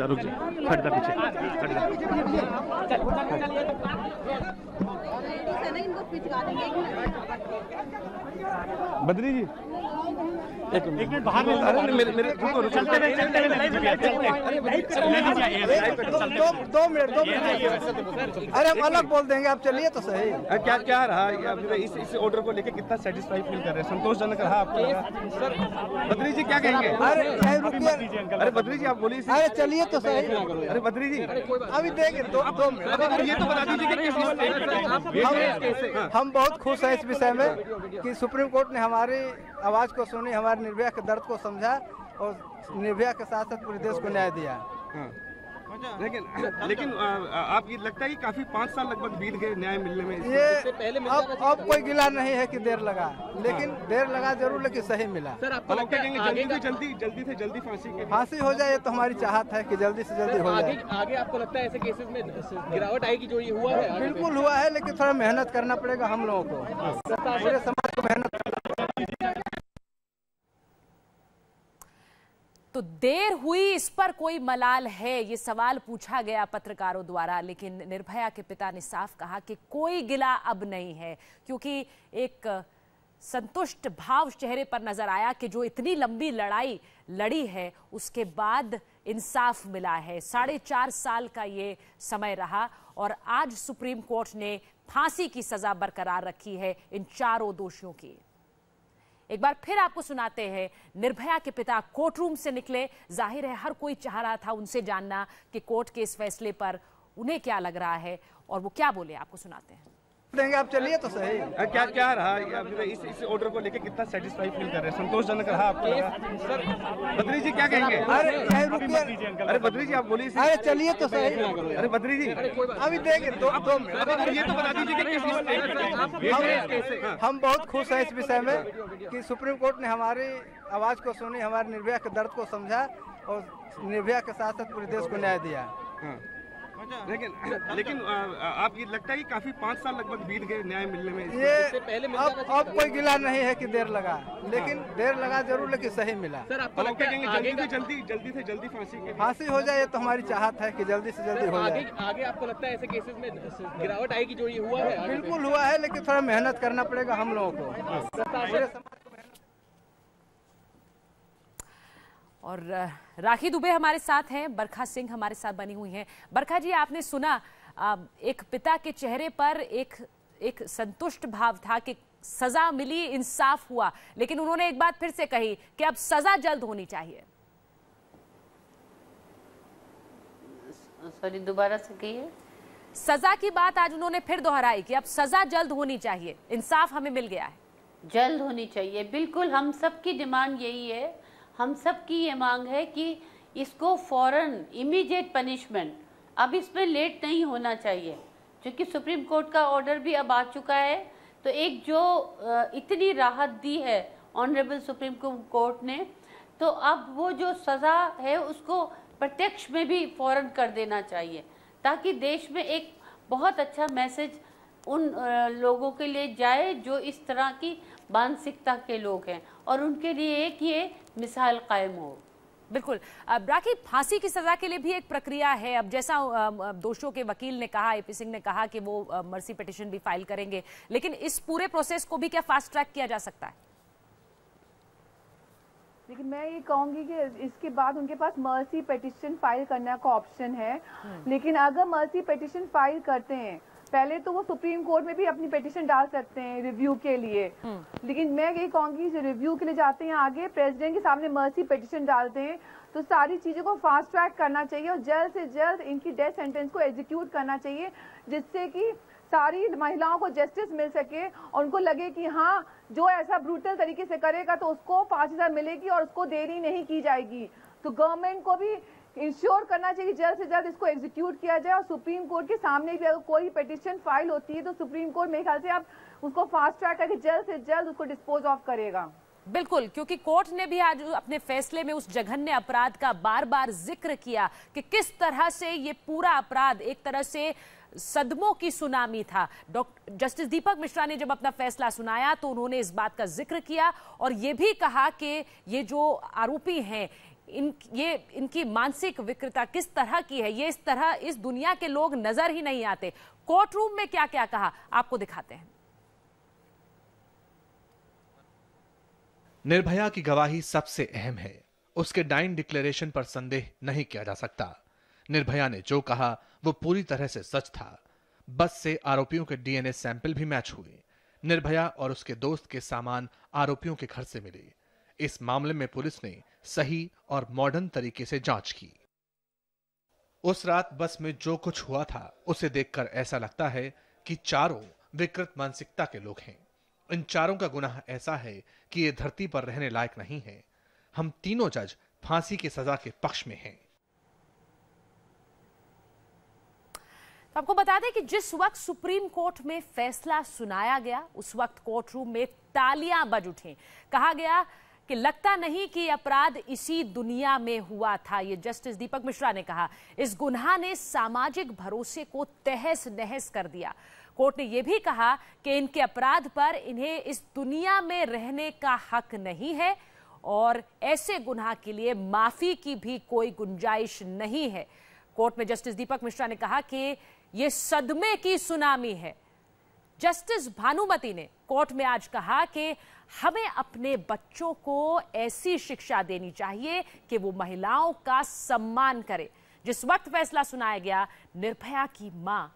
रुक जा हट जा पीछे, बद्री जी एक मिनट बाहर मेरे 2 मिनट अरे हम अलग बोल देंगे, आप चलिए तो सही। क्या रहा इस ऑर्डर को लेके, कितना सेटिस्फाई फील कर रहे हैं? संतोषजनक रहा आपको? सर बद्री जी क्या कहेंगे? अरे बद्री जी आप बोलिए। अरे चलिए तो सही। अरे बद्री जी अभी देंगे 2 मिनट, ये तो बता दीजिए। हम बहुत खुश हैं इस विषय में कि सुप्रीम कोर्ट ने हमारी आवाज को सुनी, हमारे निर्भया के दर्द को समझा और निर्भया के साथ साथ पूरे देश को न्याय दिया। लेकिन आप ये लगता है कि काफी 5 साल लगभग बीत गए न्याय मिलने में। ये अब कोई गिला नहीं है कि देर लगा, लेकिन देर लगा जरूर, लेकिन सही मिला। सर आपको लगता है जल्दी से जल्दी फांसी हो जाए तो हमारी चाहत है कि जल्दी से जल्दी हो जाए। आगे आपको लगता है ऐसे केसेस में गिरावट आएगी जो ये हुआ है? बिल्कुल हुआ है, लेकिन थोड़ा मेहनत करना पड़ेगा हम लोगों को, पूरे समाज को मेहनत। तो देर हुई, इस पर कोई मलाल है, ये सवाल पूछा गया पत्रकारों द्वारा, लेकिन निर्भया के पिता ने साफ कहा कि कोई गिला अब नहीं है, क्योंकि एक संतुष्ट भाव चेहरे पर नजर आया कि जो इतनी लंबी लड़ाई लड़ी है उसके बाद इंसाफ मिला है। 4.5 साल का ये समय रहा और आज सुप्रीम कोर्ट ने फांसी की सजा बरकरार रखी है इन चारों दोषियों की। एक बार फिर आपको सुनाते हैं, निर्भया के पिता कोर्ट रूम से निकले। जाहिर है हर कोई चाह रहा था उनसे जानना कि कोर्ट के इस फैसले पर उन्हें क्या लग रहा है और वो क्या बोले, आपको सुनाते हैं। देंगे आप, चलिए तो सही। क्या रहा इस ऑर्डर को लेकर कितना सेटिस्फाई फील कर रहे हैं? संतोषजनक रहा आपको? सर बद्री जी क्या कहेंगे? अरे बद्री जी आप बोलिए। अरे चलिए तो सही। अरे बद्री जी अभी देंगे 2 मिनट। ये तो बता दीजिए कि हम बहुत खुश हैं इस विषय में कि सुप्रीम कोर्ट ने हमारी आवाज को सुनी, हमारे निर्भया के दर्द को समझा और निर्भया के साथ साथ पूरे देश को न्याय दिया। लेकिन आप ये लगता है कि काफी 5 साल लगभग बीत गए न्याय मिलने में। ये अब कोई गिला नहीं है कि देर लगा, लेकिन देर लगा जरूर, लेकिन सही मिला। सर आपको लगता है जल्दी से जल्दी फांसी हो जाए तो हमारी चाहत है कि जल्दी से जल्दी हो जाए। आगे आपको लगता है ऐसे केसेस में गिरावट आएगी जो ये हुआ है? बिल्कुल हुआ है, लेकिन थोड़ा मेहनत करना पड़ेगा हम लोगों को, पूरे समाज को। और राखी दुबे हमारे साथ हैं, बरखा सिंह हमारे साथ बनी हुई हैं। बरखा जी, आपने सुना एक पिता के चेहरे पर एक संतुष्ट भाव था कि सजा मिली, इंसाफ हुआ, लेकिन उन्होंने एक बात फिर से कही कि अब सजा जल्द होनी चाहिए। सॉरी, दोबारा से कहिए। सजा की बात आज उन्होंने फिर दोहराई कि अब सजा जल्द होनी चाहिए, इंसाफ हमें मिल गया है। जल्द होनी चाहिए, बिल्कुल हम सबकी डिमांड यही है। हम सबकी ये मांग है कि इसको फौरन इमीडिएट पनिशमेंट, अब इसमें लेट नहीं होना चाहिए, क्योंकि सुप्रीम कोर्ट का ऑर्डर भी अब आ चुका है। तो एक जो इतनी राहत दी है ऑनरेबल सुप्रीम कोर्ट ने, तो अब वो जो सज़ा है उसको प्रत्यक्ष में भी फौरन कर देना चाहिए, ताकि देश में एक बहुत अच्छा मैसेज उन लोगों के लिए जाए जो इस तरह की मानसिकता के लोग हैं, और उनके लिए एक ये मिसाल कायम हो। बिल्कुल। राखी, फांसी की सजा के लिए भी एक प्रक्रिया है। अब जैसा दोषियों के वकील ने कहा, एपी सिंह ने कहा कि वो मर्सी पिटीशन भी फाइल करेंगे, लेकिन इस पूरे प्रोसेस को भी क्या फास्ट ट्रैक किया जा सकता है? लेकिन मैं ये कहूंगी कि इसके बाद उनके पास मर्सी पिटीशन फाइल करने का ऑप्शन है, लेकिन अगर मर्सी पिटीशन फाइल करते हैं पहले तो वो सुप्रीम कोर्ट में भी अपनी पिटीशन डाल सकते हैं रिव्यू के लिए, लेकिन मैं ये कहूंगी जो रिव्यू के लिए जाते हैं आगे प्रेसिडेंट के सामने मर्सी पिटीशन डालते हैं, तो सारी चीजों को फास्ट ट्रैक करना चाहिए और जल्द से जल्द इनकी डेथ सेंटेंस को एग्जीक्यूट करना चाहिए, जिससे कि सारी महिलाओं को जस्टिस मिल सके और उनको लगे कि हाँ जो ऐसा ब्रूटल तरीके से करेगा तो उसको फांसी सजा मिलेगी और उसको देरी नहीं की जाएगी। तो गवर्नमेंट को भी इंश्योर करना चाहिए जल्द से जल्द इसको एग्जीक्यूट किया जाए, और सुप्रीम कोर्ट के सामने भी अगर कोई पिटीशन फाइल होती है तो सुप्रीम कोर्ट मेरे ख्याल से आप उसको फास्ट ट्रैक करके जल्द से जल्द उसको डिस्पोज ऑफ करेगा। बिल्कुल, क्योंकि कोर्ट ने भी आज अपने फैसले में उस जघन्य अपराध का बार बार जिक्र किया कि किस तरह से ये पूरा अपराध एक तरह से सदमों की सुनामी था। जस्टिस दीपक मिश्रा ने जब अपना फैसला सुनाया तो उन्होंने इस बात का जिक्र किया और ये भी कहा कि ये जो आरोपी हैं इनकी मानसिक विकृता किस तरह की है, ये इस तरह इस दुनिया के लोग नजर ही नहीं आते। कोर्ट रूम में क्या क्या कहा आपको दिखाते हैं। निर्भया की गवाही सबसे अहम है, उसके डाइंग डिक्लेरेशन पर संदेह नहीं किया जा सकता। निर्भया ने जो कहा वो पूरी तरह से सच था। बस से आरोपियों के डीएनए सैंपल भी मैच हुए। निर्भया और उसके दोस्त के सामान आरोपियों के घर से मिले। इस मामले में पुलिस ने सही और मॉडर्न तरीके से जांच की। उस रात बस में जो कुछ हुआ था उसे देखकर ऐसा लगता है कि चारों विकृत मानसिकता के लोग हैं। इन चारों का गुनाह ऐसा है कि ये धरती पर रहने लायक नहीं है। हम तीनों जज फांसी की सजा के पक्ष में हैं। तो आपको बता दें कि जिस वक्त सुप्रीम कोर्ट में फैसला सुनाया गया उस वक्त कोर्ट रूम में तालियां बज उठी। कहा गया कि लगता नहीं कि अपराध इसी दुनिया में हुआ था। ये जस्टिस दीपक मिश्रा ने कहा। इस गुनाह ने सामाजिक भरोसे को तहस नहस कर दिया। कोर्ट ने यह भी कहा कि इनके अपराध पर इन्हें इस दुनिया में रहने का हक नहीं है और ऐसे गुनाह के लिए माफी की भी कोई गुंजाइश नहीं है। कोर्ट में जस्टिस दीपक मिश्रा ने कहा कि यह सदमे की सुनामी है। जस्टिस भानुमति ने कोर्ट में आज कहा कि हमें अपने बच्चों को ऐसी शिक्षा देनी चाहिए कि वो महिलाओं का सम्मान करे। जिस वक्त फैसला सुनाया गया निर्भया की मां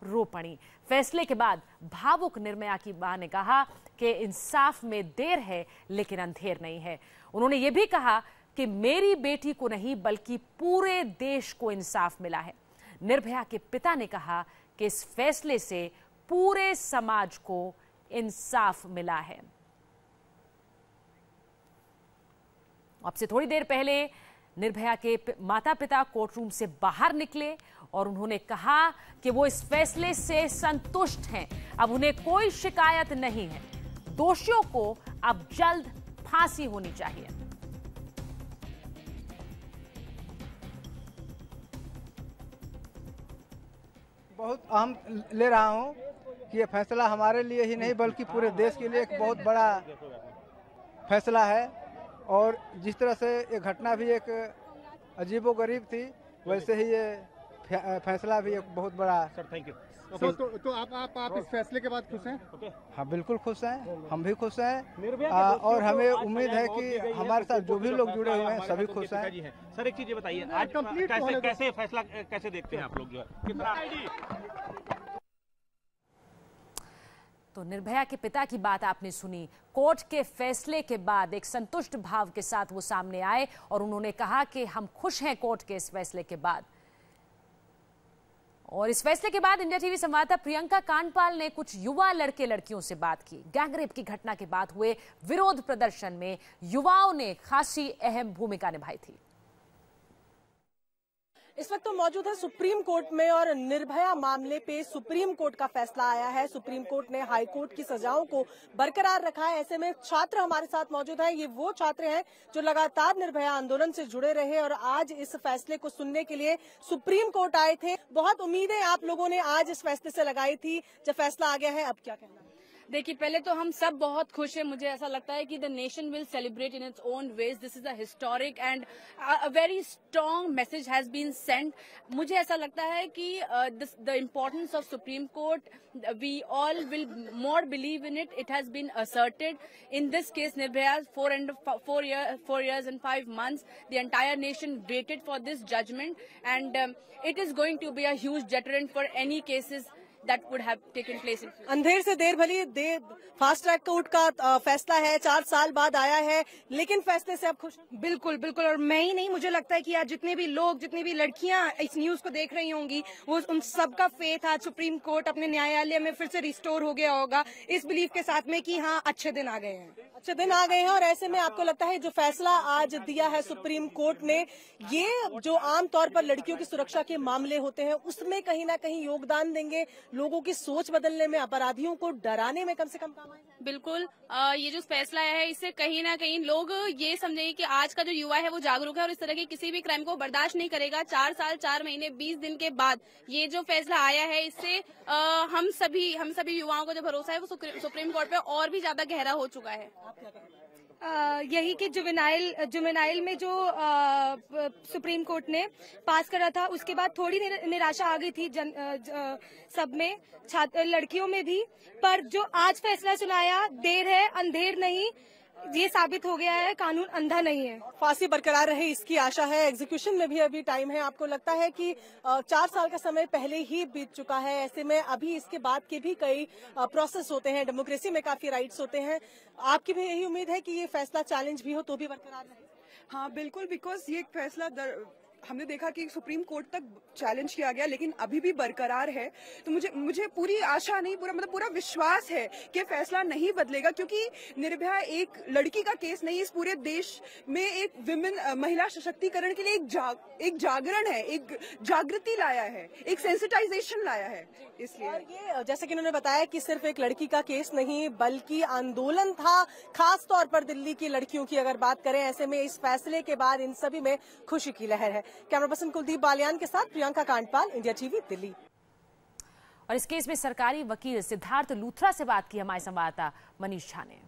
रो पड़ी। फैसले के बाद भावुक निर्भया की मां ने कहा कि इंसाफ में देर है लेकिन अंधेर नहीं है। उन्होंने ये भी कहा कि मेरी बेटी को नहीं बल्कि पूरे देश को इंसाफ मिला है। निर्भया के पिता ने कहा कि इस फैसले से पूरे समाज को इंसाफ मिला है। आपसे थोड़ी देर पहले निर्भया के माता पिता कोर्ट रूम से बाहर निकले और उन्होंने कहा कि वो इस फैसले से संतुष्ट हैं। अब उन्हें कोई शिकायत नहीं है। दोषियों को अब जल्द फांसी होनी चाहिए। बहुत अहम ले रहा हूं कि यह फैसला हमारे लिए ही नहीं बल्कि पूरे देश के लिए एक बहुत बड़ा फैसला है। और जिस तरह से ये घटना भी एक अजीबोगरीब थी वैसे ही ये फैसला भी एक बहुत बड़ा। Sir thank you. तो आप इस फैसले के बाद खुश हैं? हाँ बिल्कुल खुश हैं, हम भी खुश हैं और हमें उम्मीद है कि हमारे साथ जो भी लोग जुड़े हुए हैं सभी खुश हैं। सर एक चीज ये बताइए, आज कैसे फैसला कैसे देखते हैं आप लोग जो है? तो निर्भया के पिता की बात आपने सुनी। कोर्ट के फैसले के बाद एक संतुष्ट भाव के साथ वो सामने आए और उन्होंने कहा कि हम खुश हैं कोर्ट के इस फैसले के बाद। और इस फैसले के बाद इंडिया टीवी संवाददाता प्रियंका कांडपाल ने कुछ युवा लड़के लड़कियों से बात की। गैंगरेप की घटना के बाद हुए विरोध प्रदर्शन में युवाओं ने खासी अहम भूमिका निभाई थी। इस वक्त तो मौजूद है सुप्रीम कोर्ट में और निर्भया मामले पे सुप्रीम कोर्ट का फैसला आया है। सुप्रीम कोर्ट ने हाई कोर्ट की सजाओं को बरकरार रखा है। ऐसे में छात्र हमारे साथ मौजूद हैं। ये वो छात्र हैं जो लगातार निर्भया आंदोलन से जुड़े रहे और आज इस फैसले को सुनने के लिए सुप्रीम कोर्ट आए थे। बहुत उम्मीदें आप लोगों ने आज इस फैसले से लगाई थी, जब फैसला आ गया है अब क्या कहना है? देखिए, पहले तो हम सब बहुत खुश हैं। मुझे ऐसा लगता है कि the nation will celebrate in its own ways. This is a historic and a very strong message has been sent. मुझे ऐसा लगता है कि the importance of supreme court, we all will more believe in it. It has been asserted in this case Nirbhaya 4 years and 5 months. The entire nation waited for this judgment and it is going to be a huge deterrent for any cases that would have taken place in future. अंधेर से देर भली देर फास्ट ट्रैक कोर्ट का फैसला है, 4 साल बाद आया है, लेकिन फैसले से आप खुश हैं? बिल्कुल बिल्कुल। और मैं ही नहीं, मुझे लगता है कि आज जितने भी लोग, जितनी भी लड़कियां इस न्यूज को देख रही होंगी, वो उन सबका फेथ आज सुप्रीम कोर्ट अपने न्यायालय में फिर से रिस्टोर हो गया होगा इस बिलीफ के साथ में कि हाँ अच्छे दिन आ गए हैं। अच्छे दिन आ गए हैं और ऐसे में आपको लगता है जो फैसला आज दिया है सुप्रीम कोर्ट ने, ये जो आमतौर पर लड़कियों की सुरक्षा के मामले होते हैं उसमें कहीं ना कहीं योगदान देंगे, लोगों की सोच बदलने में, अपराधियों को डराने में कम से कम काम आएगा? बिल्कुल। ये जो फैसला आया है इससे कहीं ना कहीं लोग ये समझेंगे कि आज का जो युवा है वो जागरूक है और इस तरह के किसी भी क्राइम को बर्दाश्त नहीं करेगा। 4 साल 4 महीने 20 दिन के बाद ये जो फैसला आया है इससे हम सभी युवाओं को जो भरोसा है वो सुप्रीम कोर्ट पे और भी ज्यादा गहरा हो चुका है। यही कि जुवेनाइल में जो सुप्रीम कोर्ट ने पास करा था उसके बाद थोड़ी निराशा आ गई थी सब में, लड़कियों में भी। पर जो आज फैसला सुनाया, देर है अंधेर नहीं, ये साबित हो गया है कानून अंधा नहीं है। फांसी बरकरार रहे इसकी आशा है। एग्जीक्यूशन में भी अभी टाइम है। आपको लगता है कि 4 साल का समय पहले ही बीत चुका है, ऐसे में अभी इसके बाद के भी कई प्रोसेस होते हैं, डेमोक्रेसी में काफी राइट्स होते हैं, आपकी भी यही उम्मीद है कि ये फैसला चैलेंज भी हो तो भी बरकरार रहे? हाँ बिल्कुल, बिकॉज ये फैसला हमने देखा कि सुप्रीम कोर्ट तक चैलेंज किया गया, लेकिन अभी भी बरकरार है। तो मुझे पूरी आशा नहीं, पूरा विश्वास है कि फैसला नहीं बदलेगा, क्योंकि निर्भया एक लड़की का केस नहीं, इस पूरे देश में एक महिला सशक्तिकरण के लिए एक जागरण है, एक जागृति लाया है, एक सेंसिटाइजेशन लाया है। इसलिए और ये जैसे कि उन्होंने बताया कि सिर्फ एक लड़की का केस नहीं बल्कि आंदोलन था, खास तौर पर दिल्ली की लड़कियों की अगर बात करें। ऐसे में इस फैसले के बाद इन सभी में खुशी की लहर है। कैमरा पर्सन कुलदीप बालियान के साथ प्रियंका कांडपाल, इंडिया टीवी, दिल्ली। और इस केस में सरकारी वकील सिद्धार्थ लूथरा से बात की हमारे संवाददाता मनीष झा ने।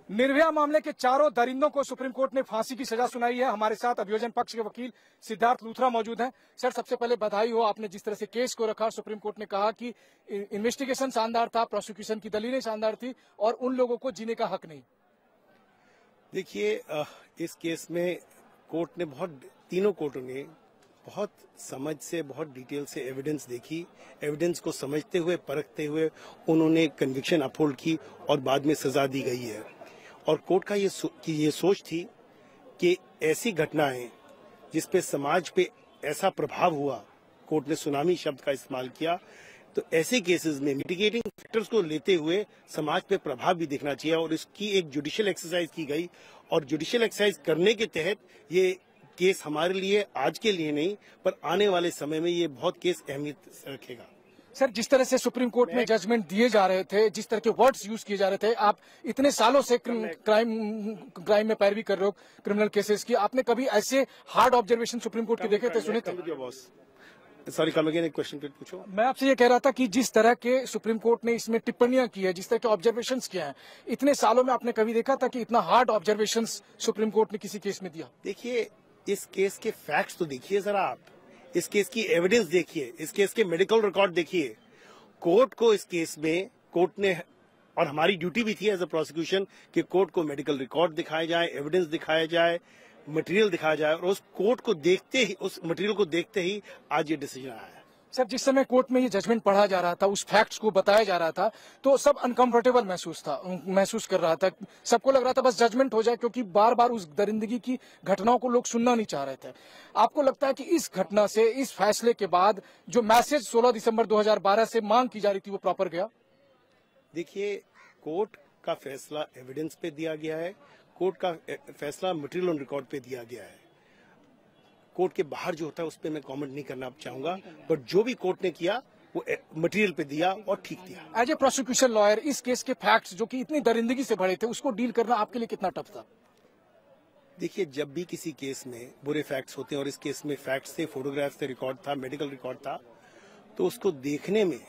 निर्भया मामले के चारों दरिंदों को सुप्रीम कोर्ट ने फांसी की सजा सुनाई है। हमारे साथ अभियोजन पक्ष के वकील सिद्धार्थ लूथरा मौजूद हैं। सर, सबसे पहले बधाई हो, आपने जिस तरह से केस को रखा। सुप्रीम कोर्ट ने कहा कि इन्वेस्टिगेशन शानदार था, प्रोसिक्यूशन की दलीलें शानदार थी और उन लोगों को जीने का हक नहीं। देखिए, इस केस में कोर्ट ने तीनों कोर्टों ने बहुत समझ से, बहुत डिटेल से एविडेंस देखी। एविडेंस को समझते हुए, परखते हुए उन्होंने कन्विक्शन अपहोल्ड की और बाद में सजा दी गई है। और कोर्ट का ये सोच थी कि ऐसी घटनाएं जिसपे समाज पे ऐसा प्रभाव हुआ, कोर्ट ने सुनामी शब्द का इस्तेमाल किया, तो ऐसे केसेस में मिटिगेटिंग फैक्टर्स को लेते हुए समाज पे प्रभाव भी दिखना चाहिए और इसकी एक जुडिशियल एक्सरसाइज की गई। और जुडिशियल एक्सरसाइज करने के तहत ये केस हमारे लिए आज के लिए नहीं पर आने वाले समय में ये बहुत केस अहमियत रखेगा। सर, जिस तरह से सुप्रीम कोर्ट में जजमेंट दिए जा रहे थे, जिस तरह के वर्ड्स यूज किए जा रहे थे, आप इतने सालों से क्राइम में पैरवी कर रहे हो, क्रिमिनल केसेस की, आपने कभी ऐसे हार्ड ऑब्जर्वेशन सुप्रीम कोर्ट के देखे थे, सुने थे? सॉरी, कम अगेन, एक क्वेश्चन पूछो। मैं आपसे ये कह रहा था कि जिस तरह के सुप्रीम कोर्ट ने इसमें टिप्पणियां की है, जिस तरह के ऑब्जर्वेशंस किए हैं, इतने सालों में आपने कभी देखा था कि इतना हार्ड ऑब्जर्वेशंस सुप्रीम कोर्ट ने किसी केस में दिया? देखिए, इस केस के फैक्ट्स तो देखिए जरा आप, इस केस की एविडेंस देखिए, इस केस के मेडिकल रिकॉर्ड देखिए। कोर्ट को इस केस में, कोर्ट ने, और हमारी ड्यूटी भी थी एज अ प्रोसिक्यूशन कि कोर्ट को मेडिकल रिकॉर्ड दिखाया जाए, एविडेंस दिखाया जाए, मटेरियल दिखाया जाए, और उस कोर्ट को देखते ही, उस मटेरियल को देखते ही आज ये डिसीजन आया है। सर, जिस समय कोर्ट में ये जजमेंट पढ़ा जा रहा था, उस फैक्ट्स को बताया जा रहा था, तो सब अनकंफर्टेबल महसूस कर रहा था। सबको लग रहा था बस जजमेंट हो जाए, क्योंकि बार बार उस दरिंदगी की घटनाओं को लोग सुनना नहीं चाह रहे थे। आपको लगता है कि इस घटना से, इस फैसले के बाद जो मैसेज 16 दिसंबर 2012 से मांग की जा रही थी, वो प्रॉपर गया? देखिए, कोर्ट का फैसला एविडेंस पे दिया गया है, कोर्ट का फैसला मटेरियल ऑन रिकॉर्ड पे दिया गया है। कोर्ट के बाहर जो होता है उस पर मैं कमेंट नहीं करना चाहूंगा, पर जो भी कोर्ट ने किया वो मटेरियल पे दिया और ठीक दिया। एज ए प्रोसिक्यूशन लॉयर, इस केस के फैक्ट्स जो कि इतनी दरिंदगी से भरे थे, उसको डील करना आपके लिए कितना टफ था? देखिए, जब भी किसी केस में बुरे फैक्ट्स होते हैं, और इस केस में फैक्ट्स थे, फोटोग्राफ्स थे, रिकॉर्ड था, मेडिकल रिकॉर्ड था, तो उसको देखने में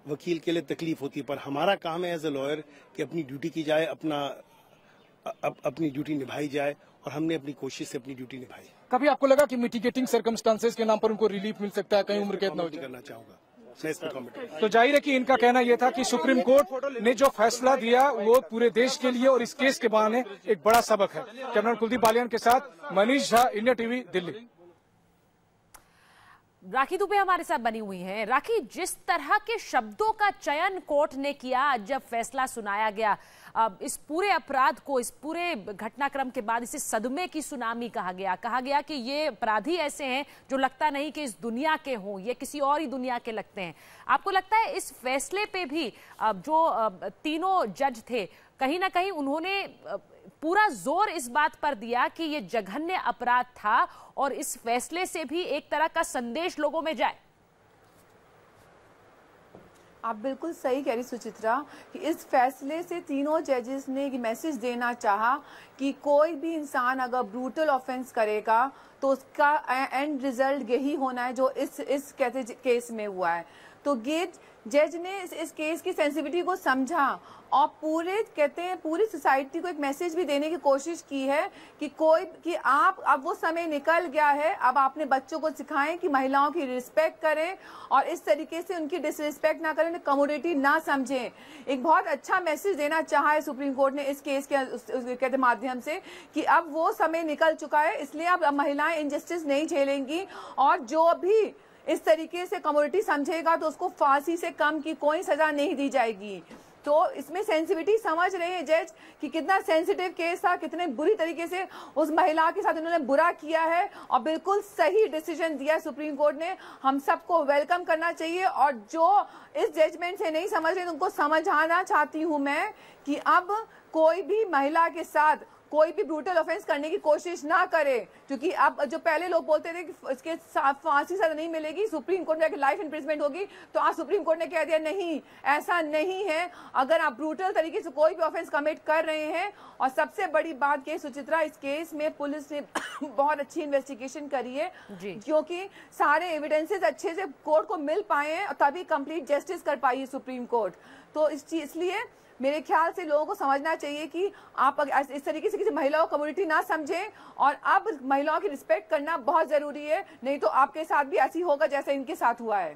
वकील के लिए तकलीफ होती है। पर हमारा काम है एज ए लॉयर कि अपनी ड्यूटी की जाए, अपनी ड्यूटी निभाई जाए, और हमने अपनी कोशिश से अपनी ड्यूटी निभाई। कभी आपको लगा कि मिटिगेटिंग सर्कमस्टांसेस के नाम पर उनको रिलीफ मिल सकता है, कहीं उम्र कैद न हो जाए? करना चाहूंगा मैं इस पर कमेंट। तो जाहिर है कि इनका कहना यह था कि सुप्रीम कोर्ट ने जो फैसला दिया वो पूरे देश के लिए और इस केस के बहाने एक बड़ा सबक है। कैमरा कुलदीप बालियान के साथ मनीष झा, इंडिया टीवी, दिल्ली। राखी दुबे हमारे साथ बनी हुई हैं। राखी, जिस तरह के शब्दों का चयन कोर्ट ने किया जब फैसला सुनाया गया, इस पूरे अपराध को, इस पूरे घटनाक्रम के बाद इसे सदमे की सुनामी कहा गया कि ये अपराधी ऐसे हैं जो लगता नहीं कि इस दुनिया के हों, ये किसी और ही दुनिया के लगते हैं। आपको लगता है इस फैसले पे भी जो तीनों जज थे, कहीं ना कहीं उन्होंने पूरा जोर इस बात पर दिया कि ये जघन्य अपराध था और इस फैसले से भी एक तरह का संदेश लोगों में जाए? आप बिल्कुल सही कह रही सुचित्रा कि इस फैसले से तीनों जजेस ने ये मैसेज देना चाहा कि कोई भी इंसान अगर ब्रूटल ऑफेंस करेगा तो उसका एंड रिजल्ट यही होना है जो इस केस में हुआ है। तो गेट जज ने इस केस की सेंसिटिविटी को समझा और पूरी सोसाइटी को एक मैसेज भी देने की कोशिश की है कि आप, अब वो समय निकल गया है, अब आपने बच्चों को सिखाएं कि महिलाओं की रिस्पेक्ट करें और इस तरीके से उनकी डिसरिस्पेक्ट ना करें, कमोडिटी ना समझें। एक बहुत अच्छा मैसेज देना चाहा है सुप्रीम कोर्ट ने इस केस के माध्यम से कि अब वो समय निकल चुका है, इसलिए अब महिलाएं इनजस्टिस नहीं झेलेंगी और जो भी इस तरीके से कम्युनिटी समझेगा तो उसको फांसी से कम की कोई सजा नहीं दी जाएगी। तो इसमें सेंसिटिविटी समझ रहे हैं जज कि कितना सेंसिटिव केस था, कितने बुरी तरीके से उस महिला के साथ उन्होंने बुरा किया है और बिल्कुल सही डिसीजन दिया सुप्रीम कोर्ट ने। हम सबको वेलकम करना चाहिए और जो इस जजमेंट से नहीं समझ रहे उनको समझाना चाहती हूं मैं कि अब कोई भी महिला के साथ कोई भी ब्रूटल ऑफेंस करने की कोशिश ना करे, क्योंकि अब जो पहले लोग बोलते थे कि इसके फांसी सजा नहीं मिलेगी, सुप्रीम कोर्ट में लाइफ इंप्रिजमेंट होगी, तो आज सुप्रीम कोर्ट ने कह दिया नहीं, ऐसा नहीं है। अगर आप ब्रूटल तरीके से कोई भी ऑफेंस कमिट कर रहे हैं, और सबसे बड़ी बात कि सुचित्रा, इस केस में पुलिस ने बहुत अच्छी इन्वेस्टिगेशन करी है क्योंकि सारे एविडेंसेस अच्छे से कोर्ट को मिल पाए हैं और तभी कंप्लीट जस्टिस कर पाई है सुप्रीम कोर्ट। तो इसलिए मेरे ख्याल से लोगों को समझना चाहिए कि आप इस तरीके से किसी महिलाओं कम्युनिटी ना समझें, और अब महिलाओं की रिस्पेक्ट करना बहुत जरूरी है, नहीं तो आपके साथ भी ऐसी होगा जैसा इनके साथ हुआ है।